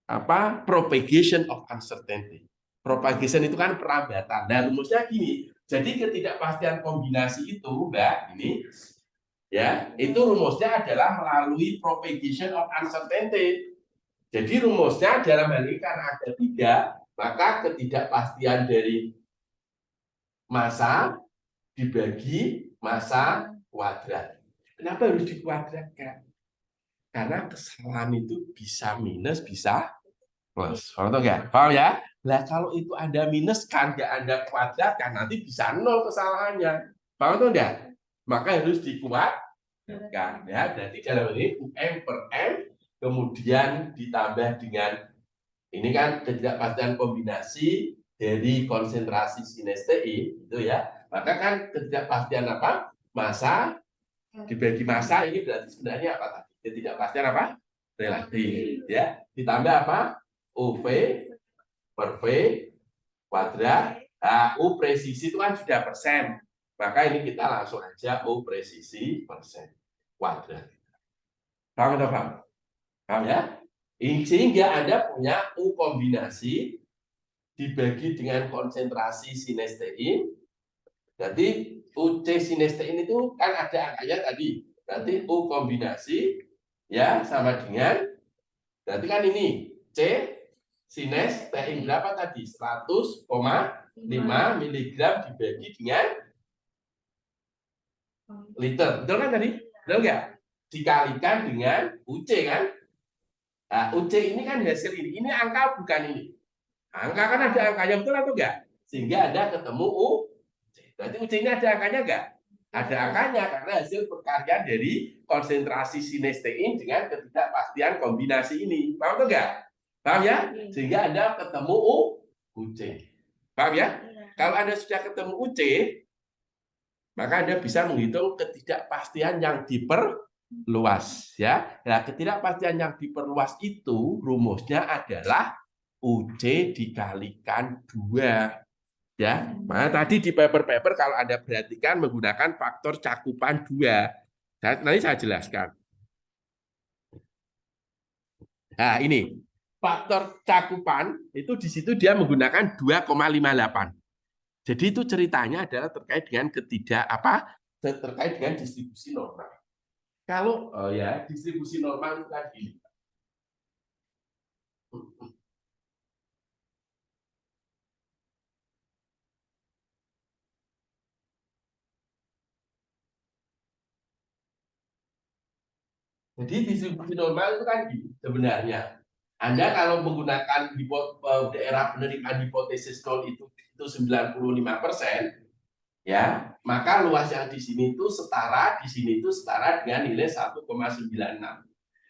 apa? Propagation of uncertainty. Propagation itu kan perambatan. Nah, rumusnya gini. Jadi ketidakpastian kombinasi itu, Mbak, ini ya, itu rumusnya adalah melalui propagation of uncertainty. Jadi rumusnya dalam hal ini karena ada 3, maka ketidakpastian dari massa dibagi massa kuadrat. Kenapa harus dikuadratkan? Karena kesalahan itu bisa minus, bisa plus. Paham atau enggak? Paham ya? Nah, kalau itu Anda minus kan nggak Anda kuadratkan, nanti bisa 0 kesalahannya. Paham atau enggak? Maka harus dikuadratkan. Ya, berarti dalam ini UM per M, kemudian ditambah dengan, ini kan ketidakpastian kombinasi dari konsentrasi sinestein, itu ya. Maka kan ketidakpastian apa? Massa dibagi massa, ini berarti sebenarnya apa tadi? Ketidakpastian apa? Relatif. Ya. Ditambah apa? UV per V kuadrat. Nah, U presisi itu kan sudah persen. Maka ini kita langsung aja U presisi persen kuadrat. Paham atau paham? Paham ya? Sehingga Anda punya U kombinasi dibagi dengan konsentrasi sinestein. Jadi UC sinestein itu kan ada angkanya tadi. Berarti U kombinasi ya sama dengan, berarti kan ini C sinestein berapa tadi? 100,5 mg dibagi dengan liter. Betul kan tadi? Betul nggak? Dikalikan dengan UC kan? Nah, UC ini kan hasil ini. Ini angka bukan ini. Angka kan ada angkanya, betul atau enggak? Sehingga Anda ketemu U. Berarti UC ini ada angkanya enggak? Ada angkanya karena hasil perkaryan dari konsentrasi sinestein dengan ketidakpastian kombinasi ini. Paham atau enggak? Paham ya? Sehingga Anda ketemu UC. Paham ya? Kalau Anda sudah ketemu UC, maka Anda bisa menghitung ketidakpastian yang diperluas. Ya, nah, ketidakpastian yang diperluas itu rumusnya adalah UC dikalikan 2. Ya, nah, tadi di paper-paper kalau Anda perhatikan menggunakan faktor cakupan 2. Nanti saya jelaskan. Nah, ini faktor cakupan itu di situ dia menggunakan 2,58. Jadi itu ceritanya adalah terkait dengan terkait dengan distribusi normal. Kalau distribusi normal itu kan gini. Jadi distribusi normal itu kan gini sebenarnya. Anda kalau menggunakan daerah penerimaan hipotesis nol itu 95%, ya, maka luas yang di sini itu setara dengan nilai 1,96.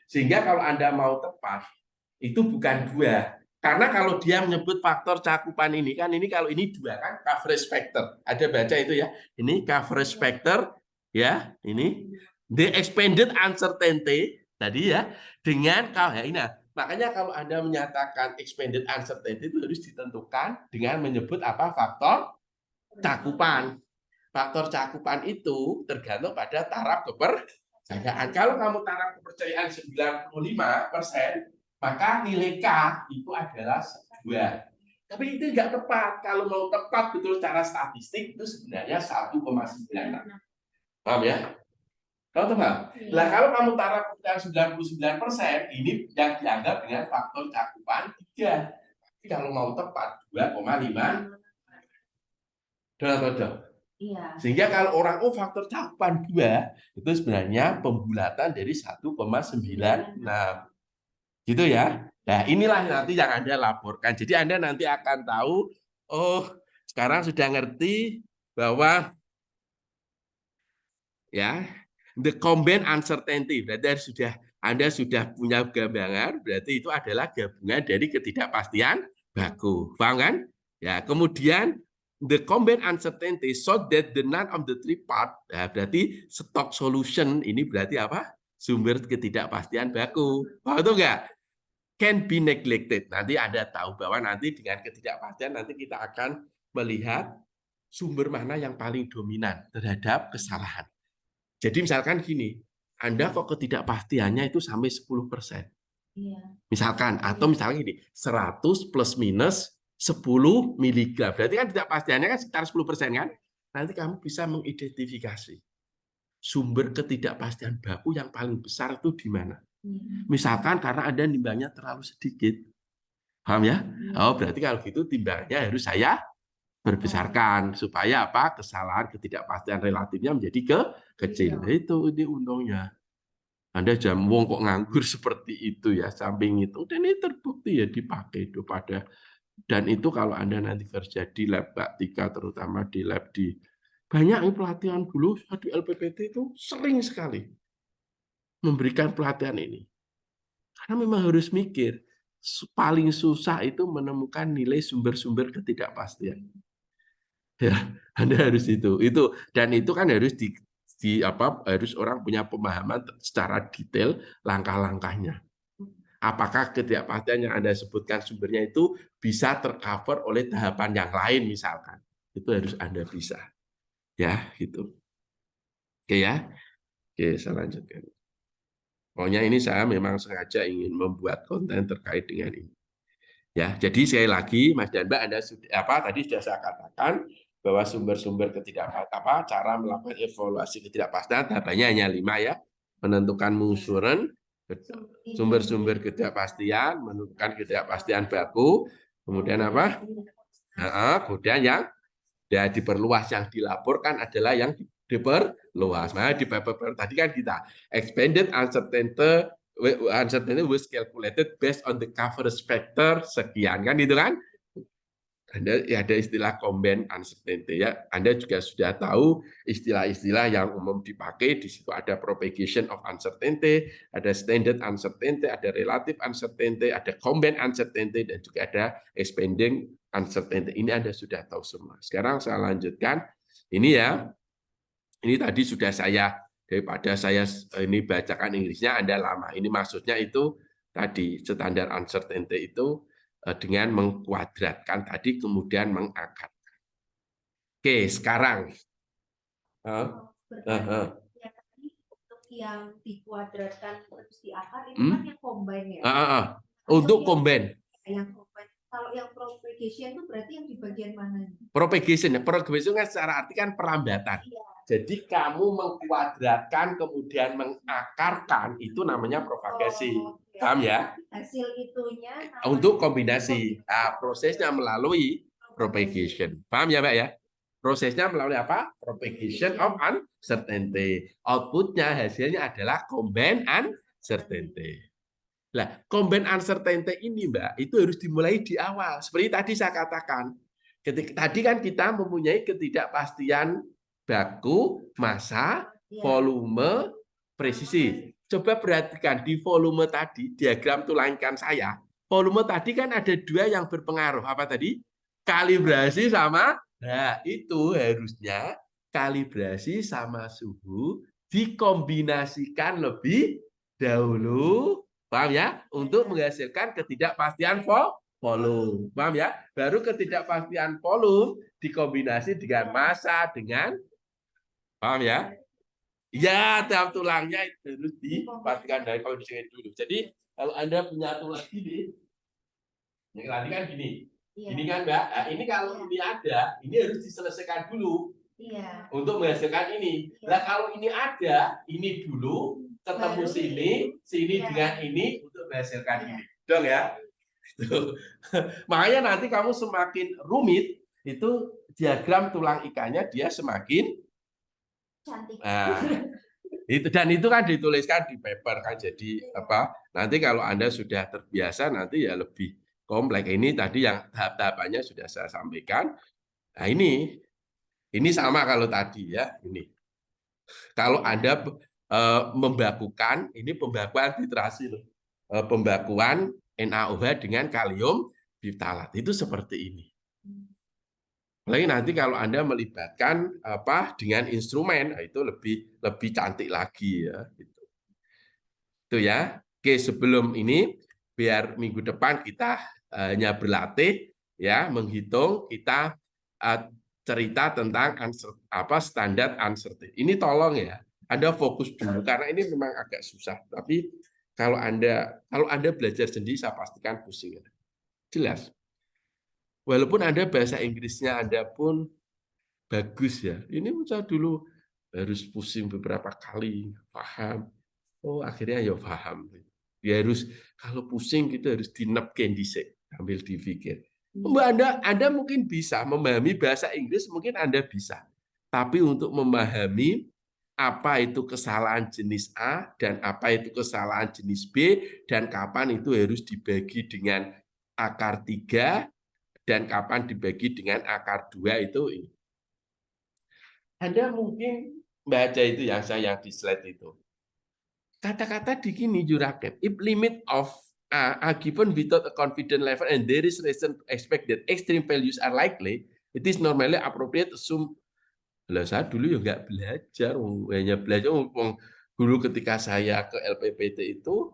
Sehingga kalau Anda mau tepat, itu bukan 2. Karena kalau dia menyebut faktor cakupan ini, kan ini kalau ini 2 kan coverage factor. Ada baca itu ya. Ini coverage factor, ya, ini the expanded uncertainty tadi ya, dengan ini. Makanya kalau Anda menyatakan expanded uncertainty itu harus ditentukan dengan menyebut apa? Faktor cakupan. Faktor cakupan itu tergantung pada taraf kepercayaan. Kalau kamu taraf kepercayaan 95%, maka nilai K itu adalah 2. Tapi itu enggak tepat. Kalau mau tepat betul secara statistik itu sebenarnya 1,96. Paham ya? Tahu teman? Nah, kalau kamu taraf kepercayaan 99%, ini yang dianggap dengan faktor cakupan 3. Tapi kalau mau tepat 2,5. Iya. Sehingga kalau orang faktor cakupan 2 itu sebenarnya pembulatan dari 1,96. Gitu ya. Nah, inilah nanti yang Anda laporkan. Jadi Anda nanti akan tahu, oh, sekarang sudah ngerti bahwa ya, the combined uncertainty, berarti Anda sudah punya gambaran, berarti itu adalah gabungan dari ketidakpastian baku. Paham kan? Ya, kemudian the combined uncertainty so that the none of the three part, nah, berarti stock solution ini berarti apa? Sumber ketidakpastian baku. Paham itu enggak? Can be neglected. Nanti Anda tahu bahwa nanti dengan ketidakpastian nanti kita akan melihat sumber mana yang paling dominan terhadap kesalahan. Jadi misalkan gini, Anda kok ketidakpastiannya itu sampai 10%. Iya. Misalkan, atau misalnya gini, 100 plus minus 10 mg. Berarti kan ketidakpastiannya kan sekitar 10% kan? Nanti kamu bisa mengidentifikasi sumber ketidakpastian baku yang paling besar itu di mana. Misalkan karena Anda nimbangnya terlalu sedikit. Paham ya? Oh, berarti kalau gitu timbangnya harus saya berbesarkan supaya apa? Kesalahan ketidakpastian relatifnya menjadi kecil. Itu ini untungnya. Anda jam wong kok nganggur seperti itu ya, samping itu dan ini terbukti ya dipakai itu pada dan itu kalau Anda nanti kerja di lab praktika terutama di lab di banyak pelatihan dulu di LPPT itu sering sekali memberikan pelatihan ini. Karena memang harus mikir paling susah itu menemukan nilai sumber-sumber ketidakpastian. Ya, Anda harus itu dan itu kan harus di apa harus orang punya pemahaman secara detail langkah-langkahnya. Apakah ketidakpastian yang Anda sebutkan sumbernya itu bisa tercover oleh tahapan yang lain misalkan. Itu harus Anda bisa. Ya, gitu. Oke ya. Oke, saya lanjutkan. Pokoknya ini saya memang sengaja ingin membuat konten terkait dengan ini. Ya, jadi sekali lagi Mas dan Mbak Anda sudah tadi sudah saya katakan bahwa sumber-sumber ketidakpastian cara melakukan evaluasi ketidakpastian tahapannya hanya 5 ya. Menentukan mengusuran sumber-sumber ketidakpastian, menentukan ketidakpastian baku, kemudian apa? Kemudian yang ya diperluas yang dilaporkan adalah yang diperluas. Nah, di paper tadi kan kita expanded uncertainty was calculated based on the coverage factor sekian kan itu kan. Ada istilah combined uncertainty ya. Anda juga sudah tahu istilah-istilah yang umum dipakai di situ ada propagation of uncertainty, ada standard uncertainty, ada relative uncertainty, ada combined uncertainty dan juga ada expanding uncertainty. Ini Anda sudah tahu semua. Sekarang saya lanjutkan. Ini ya. Ini tadi sudah daripada saya ini bacakan Inggrisnya Anda lama. Ini maksudnya itu tadi standar uncertainty itu dengan mengkuadratkan tadi kemudian mengakar. Oke, sekarang untuk yang dikuadratkan terus diakar itu kan yang combine ya. Untuk combine. Yang combine. Kalau yang propagation itu berarti yang di bagian mana? Propagation kan secara arti kan perlambatan. Iya. Jadi kamu mengkuadratkan kemudian mengakarkan itu namanya propagasi. Paham ya? Hasil itunya untuk kombinasi. Prosesnya melalui propagation. Paham ya, Mbak ya? Prosesnya melalui apa? Propagation of uncertainty. Outputnya hasilnya adalah combined uncertainty. Nah, combined uncertainty ini, Mbak, itu harus dimulai di awal. Seperti tadi saya katakan. Tadi kan kita mempunyai ketidakpastian baku, massa, volume, presisi. Coba perhatikan di volume tadi, diagram tulang ikan saya, volume tadi kan ada dua yang berpengaruh. Apa tadi? Kalibrasi sama, nah itu harusnya kalibrasi sama suhu dikombinasikan lebih dahulu, paham ya? Untuk menghasilkan ketidakpastian volume, paham ya? Baru ketidakpastian volume dikombinasi dengan massa, dengan, paham ya? Ya, tahap tulangnya itu harus dipastikan dari kondisi dulu. Jadi kalau Anda punya tulang ini, yang tadi kan gini, ini kan Mbak, nah, ini kalau ini ada, ini harus diselesaikan dulu untuk menghasilkan ini. Nah kalau ini ada, ini dulu ketemu sini dengan ini untuk menghasilkan ini, dong ya. Makanya nanti kamu semakin rumit itu diagram tulang ikannya dia semakin cantik. Itu dan itu kan dituliskan di paper kan jadi apa nanti kalau Anda sudah terbiasa nanti ya lebih kompleks. Ini tadi yang tahap-tahapannya sudah saya sampaikan. Nah ini sama kalau tadi ya ini. Kalau Anda membakukan ini pembakuan titrasi loh. Pembakuan NaOH dengan kalium biftalat itu seperti ini. Apalagi nanti kalau Anda melibatkan apa dengan instrumen itu lebih cantik lagi ya gitu. Itu ya. Oke, sebelum ini biar minggu depan kita hanya berlatih ya menghitung kita cerita tentang standar uncertainty. Ini tolong ya. Anda fokus dulu karena ini memang agak susah. Tapi kalau Anda belajar sendiri saya pastikan pusing. Jelas. Walaupun Anda bahasa Inggrisnya Anda pun bagus ya. Ini saya dulu harus pusing beberapa kali, paham. Oh, akhirnya ya paham. Ya harus kalau pusing kita harus dinepken dhisik, sambil dipikir. Anda mungkin bisa memahami bahasa Inggris, mungkin Anda bisa. Tapi untuk memahami apa itu kesalahan jenis A dan apa itu kesalahan jenis B dan kapan itu harus dibagi dengan akar 3 dan kapan dibagi dengan akar 2 itu. Anda mungkin baca itu yang saya di slide itu. Kata-kata di sini Jurakem, if limit of are given without a confident level and there is reason to expect that extreme values are likely, it is normally appropriate to assume. Lah saya dulu ya nggak belajar, hanya belajar guru ketika saya ke LPPT itu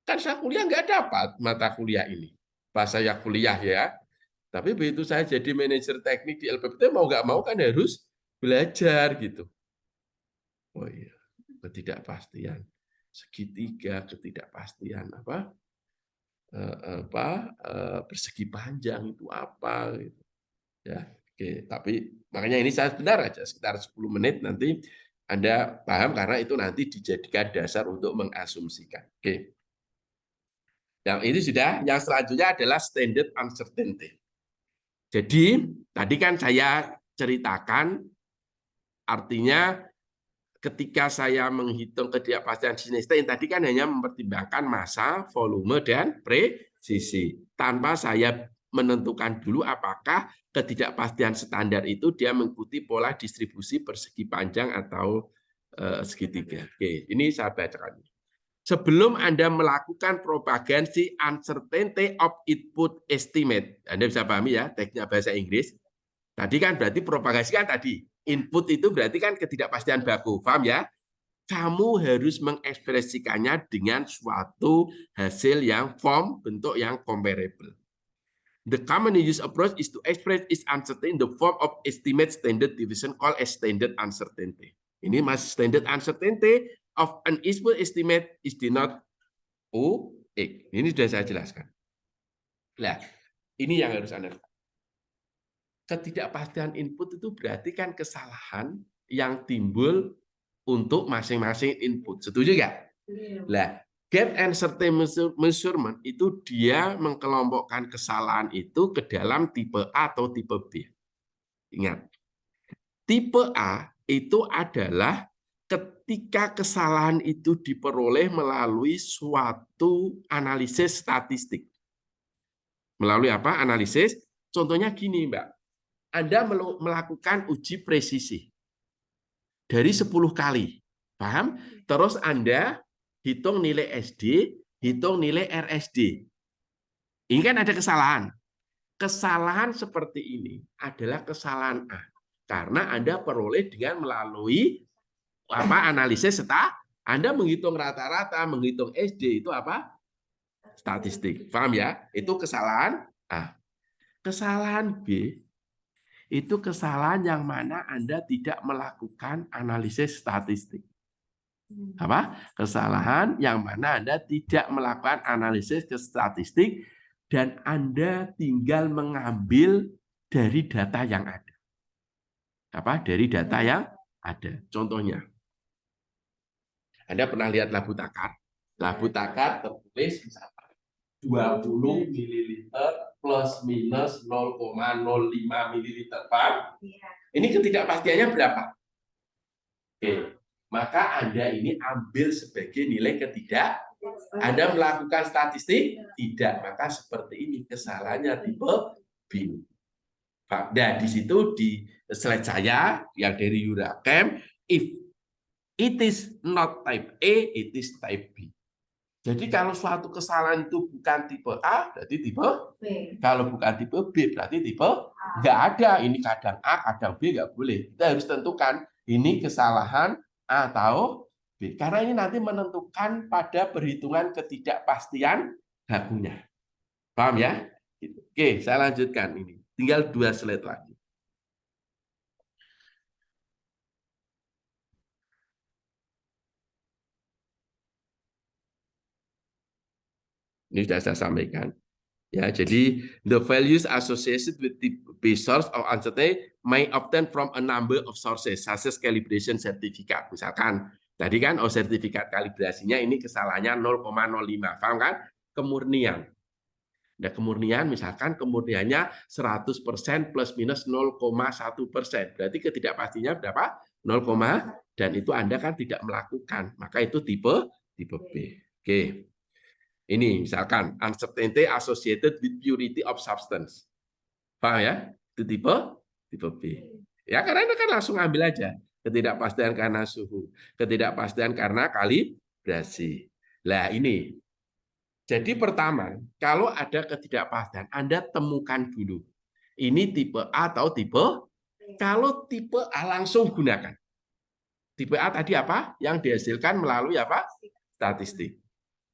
kan saya kuliah nggak dapat mata kuliah ini. Pas saya kuliah ya, tapi begitu saya jadi manajer teknik di LPPT mau nggak mau kan harus belajar gitu. Oh iya, ketidakpastian segitiga, ketidakpastian persegi panjang itu apa gitu. Ya, oke, tapi makanya ini saya sebentar aja sekitar 10 menit nanti Anda paham karena itu nanti dijadikan dasar untuk mengasumsikan. Oke. Yang ini sudah, yang selanjutnya adalah standard uncertainty. Jadi, tadi kan saya ceritakan artinya ketika saya menghitung ketidakpastian sinestain tadi kan hanya mempertimbangkan massa, volume, dan presisi. Tanpa saya menentukan dulu apakah ketidakpastian standar itu dia mengikuti pola distribusi persegi panjang atau segitiga. Oke, ini saya bacakan. Sebelum Anda melakukan propagasi uncertainty of input estimate, Anda bisa pahami ya teknik bahasa Inggris. Tadi kan berarti propagasi kan tadi. Input itu berarti kan ketidakpastian baku. Paham ya? Kamu harus mengekspresikannya dengan suatu hasil yang form, bentuk yang comparable. The commonly used approach is to express its uncertainty in the form of estimate standard deviation called as standard uncertainty. Ini masih standard uncertainty of an input estimate is denoted OX. Ini sudah saya jelaskan. Nah, ini yang harus Anda. Ketidakpastian input itu berarti kan kesalahan yang timbul untuk masing-masing input. Setuju nggak? Nah, gap uncertainty measurement itu dia mengkelompokkan kesalahan itu ke dalam tipe A atau tipe B. Ingat, tipe A itu adalah ketika kesalahan itu diperoleh melalui suatu analisis statistik. Melalui apa? Analisis. Contohnya gini, Mbak. Anda melakukan uji presisi dari 10 kali. Paham? Terus Anda hitung nilai SD, hitung nilai RSD. Ini kan ada kesalahan. Kesalahan seperti ini adalah kesalahan A. Karena Anda peroleh dengan melalui analisis Anda menghitung rata-rata, menghitung SD itu apa? Statistik. Paham ya? Itu kesalahan A. Kesalahan B itu kesalahan yang mana Anda tidak melakukan analisis statistik. Apa? Kesalahan yang mana Anda tidak melakukan analisis ke statistik dan Anda tinggal mengambil dari data yang ada. Apa? Dari data yang ada. Contohnya, Anda pernah lihat labu takar? Labu takar tertulis misalkan 20 ml plus minus 0,05 ml. Paham? Ini ketidakpastiannya berapa? Oke, maka Anda ini ambil sebagai nilai ketidak. Anda melakukan statistik? Tidak. Maka seperti ini kesalahannya tipe B. Nah, di situ di slide saya yang dari Jurakem, if it is not type A, it is type B. Jadi kalau suatu kesalahan itu bukan tipe A, berarti tipe B. Kalau bukan tipe B, berarti tipe A. Nggak ada. Ini kadang A, kadang B, nggak boleh. Kita harus tentukan ini kesalahan A atau B. Karena ini nanti menentukan pada perhitungan ketidakpastian bakunya. Paham ya? Oke, saya lanjutkan ini. Tinggal 2 slide lagi. Ini sudah saya sampaikan. Ya, jadi the values associated with the base source of uncertainty may obtain from a number of sources, such as calibration certificate. Misalkan, tadi kan sertifikat kalibrasinya ini kesalahannya 0,05, paham kan? Kemurnian. Nah, kemurnian misalkan kemurniannya 100% plus minus 0,1%. Berarti ketidakpastiannya berapa? 0, dan itu Anda kan tidak melakukan. Maka itu tipe B. Oke. Ini misalkan uncertainty associated with purity of substance. Paham ya? Itu tipe B. Ya, karena Anda kan langsung ambil aja. Ketidakpastian karena suhu, ketidakpastian karena kalibrasi. Nah, ini. Jadi pertama, kalau ada ketidakpastian, Anda temukan dulu. Ini tipe A atau tipe B. Kalau tipe A langsung gunakan. Tipe A tadi apa? Yang dihasilkan melalui apa? Statistik.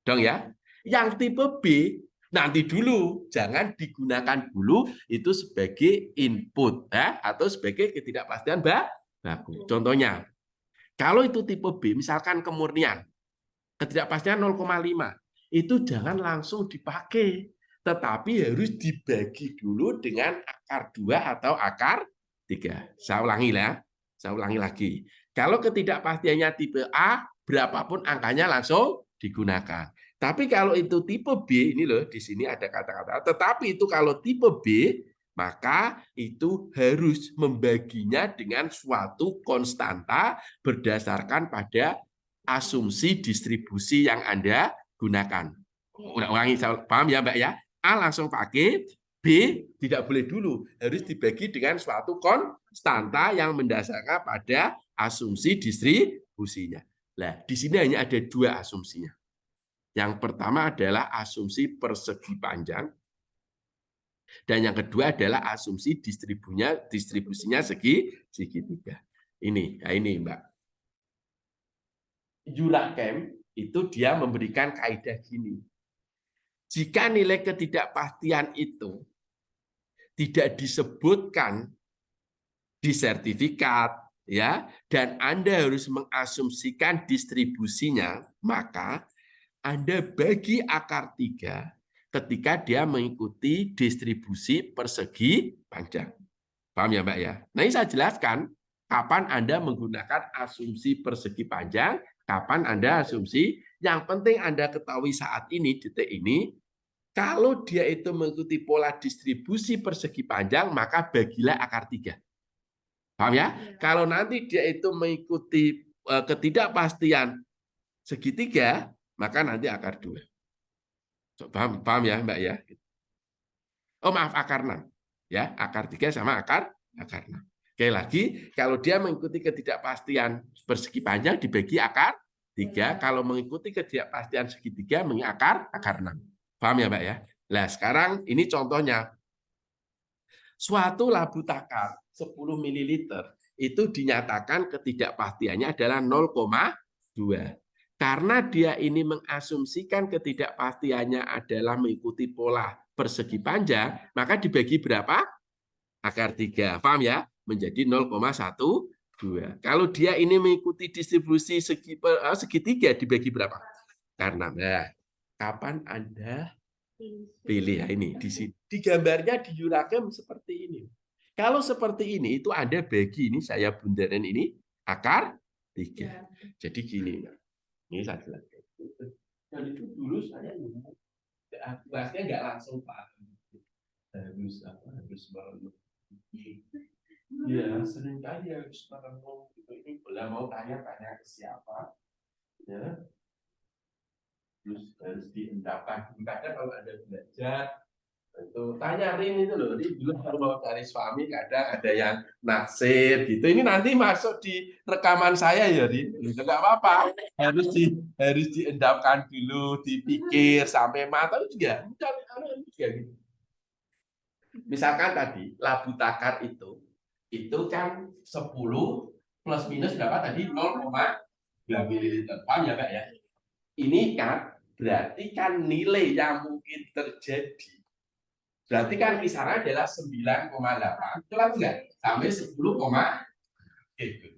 Dong ya. Yang tipe B nanti dulu, jangan digunakan dulu itu sebagai input ya, atau sebagai ketidakpastian baku. Contohnya, kalau itu tipe B, misalkan kemurnian, ketidakpastian 0,5, itu jangan langsung dipakai, tetapi harus dibagi dulu dengan akar 2 atau akar 3. Saya ulangi ya, saya ulangi lagi. Kalau ketidakpastiannya tipe A, berapapun angkanya langsung digunakan. Tapi kalau itu tipe B, ini loh, di sini ada kata-kata, tetapi itu kalau tipe B, maka itu harus membaginya dengan suatu konstanta berdasarkan pada asumsi distribusi yang Anda gunakan. Ulangi, paham ya Mbak ya? A langsung pakai, B tidak boleh dulu, harus dibagi dengan suatu konstanta yang mendasarkan pada asumsi distribusinya. Nah, di sini hanya ada 2 asumsinya. Yang pertama adalah asumsi persegi panjang, dan yang kedua adalah asumsi distribusinya segitiga. Ini Mbak. Jurakem itu dia memberikan kaidah gini. Jika nilai ketidakpastian itu tidak disebutkan di sertifikat, ya, dan Anda harus mengasumsikan distribusinya, maka Anda bagi akar 3 ketika dia mengikuti distribusi persegi panjang. Paham ya Mbak ya? Nah, ini saya jelaskan kapan Anda menggunakan asumsi persegi panjang, kapan Anda asumsi. Yang penting Anda ketahui saat ini, detik ini, kalau dia itu mengikuti pola distribusi persegi panjang, maka bagilah akar 3. Paham ya? Kalau nanti dia itu mengikuti ketidakpastian segitiga, maka nanti akar 2. Paham ya Mbak ya? Oh maaf, akar 6. Ya, akar 3 sama akar 6. Sekali lagi, kalau dia mengikuti ketidakpastian persegi panjang dibagi akar 3, kalau mengikuti ketidakpastian segitiga mengakar akar 6. Paham ya Mbak ya? Nah, sekarang ini contohnya. Suatu labu takar 10 ml itu dinyatakan ketidakpastiannya adalah 0,2. Karena dia ini mengasumsikan ketidakpastiannya adalah mengikuti pola persegi panjang, maka dibagi berapa? Akar 3. Paham ya? Menjadi 0,12. Kalau dia ini mengikuti distribusi segitiga dibagi berapa? Karena nah, kapan Anda pilih ya ini di sini. Di gambarnya di Jurakem seperti ini. Kalau seperti ini itu Anda bagi, ini saya bundaran ini akar 3. Jadi gini. Ini saya jelaskan. Dan itu dulu saya bahasnya nggak langsung Pak. Harus ya, sering kali harus merenung. Ini boleh mau tanya ke siapa. Ya. Terus harus diendapkan. Kadang kalau ada belajar, itu tanya Rin itu loh, Rin dulu kalau mau cari suami kadang ada yang naksir gitu. Ini nanti masuk di rekaman saya ya Rin, nggak apa-apa. Harus diendapkan dulu, dipikir sampai mata juga. Gitu. Misalkan tadi labu takar itu kan 10 plus minus berapa tadi 0,2 ml. Paham ya Kak ya? Ini kan berarti kan nilai yang mungkin terjadi. Berarti kan kisaran adalah 9,8. Kelas enggak? Sampai 10, gitu.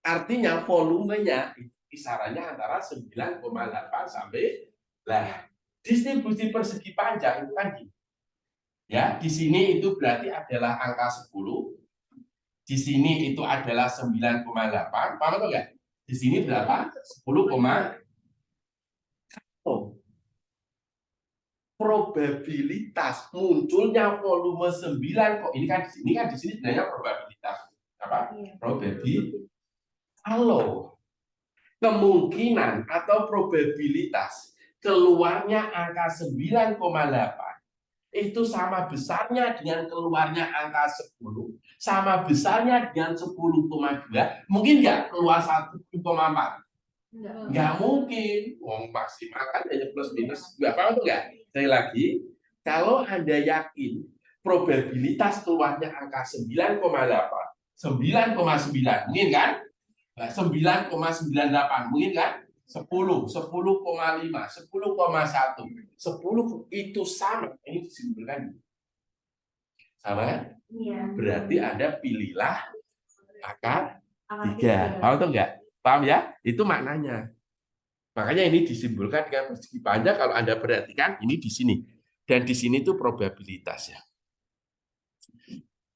Artinya volumenya kisarannya antara 9,8 sampai lah. Distribusi persegi panjang itu kan gitu. Ya, di sini itu berarti adalah angka 10. Di sini itu adalah 9,8. Paham atau enggak? Di sini berapa? 10, oh. probabilitas munculnya volume 9 kok ini kan di sini sebenarnya probabilitas apa? Probabilitas. Kalau kemungkinan atau probabilitas keluarnya angka 9,8 itu sama besarnya dengan keluarnya angka 10, sama besarnya dengan 10,2, mungkin nggak keluar 1,4? Nggak mungkin, wong maksimal kan hanya plus minus berapa atau enggak? Sekali lagi, kalau Anda yakin probabilitas keluarnya angka 9,8, 9,9, mungkin kan? 9,98, mungkin kan? 10, 10,5, 10,1, 10 itu sama. Ini disimpulkan. Sama kan? Berarti Anda pilihlah akar 3. Paham atau enggak? Paham ya? Itu maknanya. Makanya ini disimbolkan dengan persegi panjang. Kalau Anda perhatikan, ini di sini. Dan di sini itu probabilitas ya.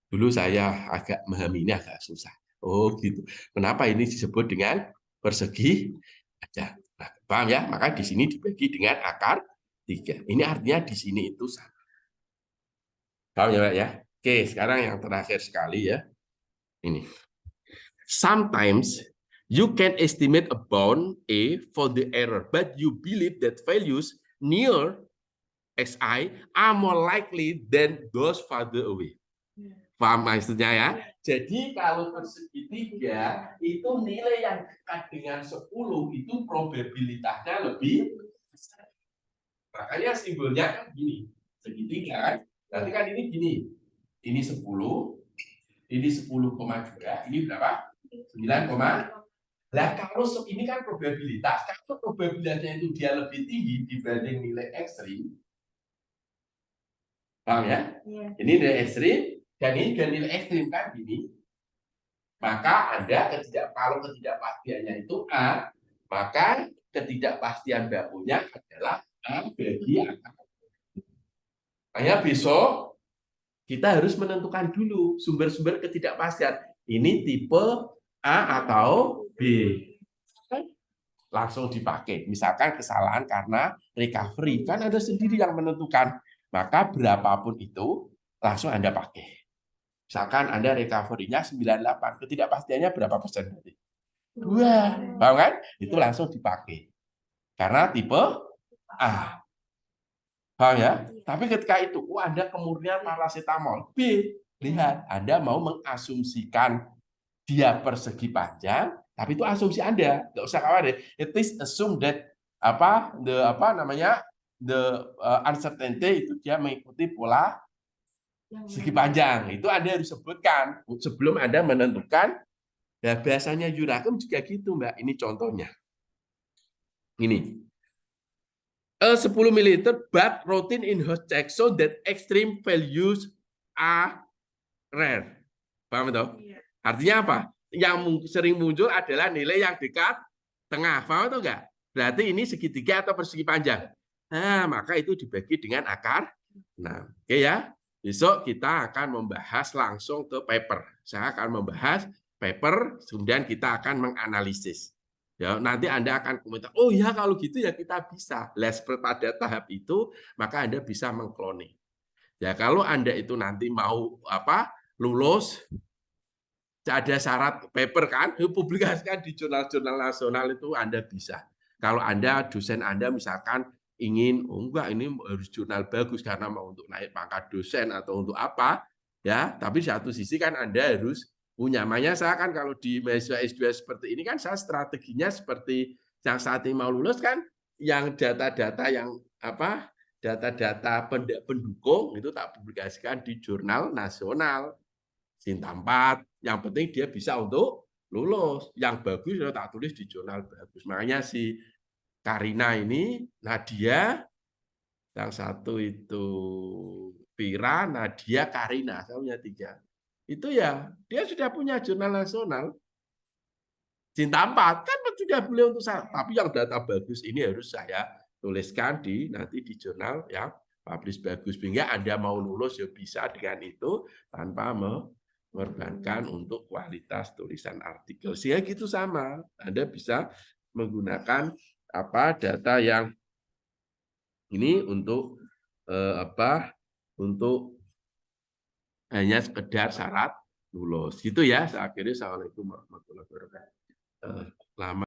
Dulu saya agak memahami ini agak susah. Oh gitu. Kenapa ini disebut dengan persegi panjang? Nah, paham ya? Maka di sini dibagi dengan akar 3. Ini artinya di sini itu sama. Paham ya Pak ya? Oke, sekarang yang terakhir sekali ya. Ini. Sometimes you can estimate a bound A for the error, but you believe that values near Xi are more likely than those farther away. Paham maksudnya ya? Jadi kalau persegi 3 itu nilai yang dekat dengan 10 itu probabilitasnya lebih besar. Makanya simbolnya kan gini, segitiga kan? Berarti kan ini gini. Ini 10, ini 10,2, ini berapa? 9, lah kalau ini kan probabilitas. Kalau probabilitasnya itu dia lebih tinggi dibanding nilai ekstrim, paham ya? Ini nilai ekstrim dan ini dan nilai ekstrim kan gini. Maka Anda kalau ketidakpastiannya itu A, maka ketidakpastian bakunya adalah A bagi angka. Makanya besok kita harus menentukan dulu sumber-sumber ketidakpastian. Ini tipe A atau B. Langsung dipakai. Misalkan kesalahan karena recovery, kan Anda sendiri yang menentukan. Maka berapapun itu, langsung Anda pakai. Misalkan Anda recovery-nya 98, ketidakpastiannya berapa persen? 2. Paham kan? Itu langsung dipakai. Karena tipe A. Paham ya? Tapi ketika itu, Anda kemurnian paracetamol. B. Lihat, Anda mau mengasumsikan dia persegi panjang, tapi itu asumsi Anda, nggak usah khawatir. It is assume that the uncertainty itu dia mengikuti pola segi panjang. Itu Anda harus sebutkan sebelum Anda menentukan. Ya biasanya Jurakem juga gitu, Mbak. Ini contohnya. Ini 10 ml but routine in host check so that extreme values are rare. Paham itu? Artinya apa? Yang sering muncul adalah nilai yang dekat tengah. Paham atau enggak? Berarti ini segitiga atau persegi panjang. Nah, maka itu dibagi dengan akar 6. Oke ya. Besok kita akan membahas langsung ke paper. Saya akan membahas paper, kemudian kita akan menganalisis. Ya, nanti Anda akan komentar, oh ya kalau gitu ya kita bisa. Pada tahap itu, maka Anda bisa mengcloning. Ya, kalau Anda itu nanti mau lulus, ada syarat paper kan, publikasikan di jurnal-jurnal nasional itu Anda bisa. Kalau Anda, dosen Anda misalkan ingin, oh enggak ini harus jurnal bagus karena mau untuk naik pangkat dosen atau untuk apa, ya. Tapi satu sisi kan Anda harus punya. Makanya saya kan kalau di mahasiswa S2 seperti ini kan saya strateginya seperti yang saat ini mau lulus kan, yang data-data yang data-data pendukung itu tak publikasikan di jurnal nasional. Cinta 4, yang penting dia bisa untuk lulus. Yang bagus ya tak tulis di jurnal bagus. Makanya si Karina ini, Nadia, yang satu itu Vira, Nadia, Karina, saya punya 3. Itu ya, dia sudah punya jurnal nasional. Cinta 4 kan sudah boleh untuk saya. Tapi yang data bagus ini harus saya tuliskan nanti di jurnal yang publish bagus. Sehingga Anda mau lulus ya bisa dengan itu tanpa mengorbankan untuk kualitas tulisan artikel. Sehingga gitu sama. Anda bisa menggunakan data yang ini untuk untuk hanya sekedar syarat lulus. Gitu ya. Saya akhiri. Assalamualaikum warahmatullahi wabarakatuh. Lama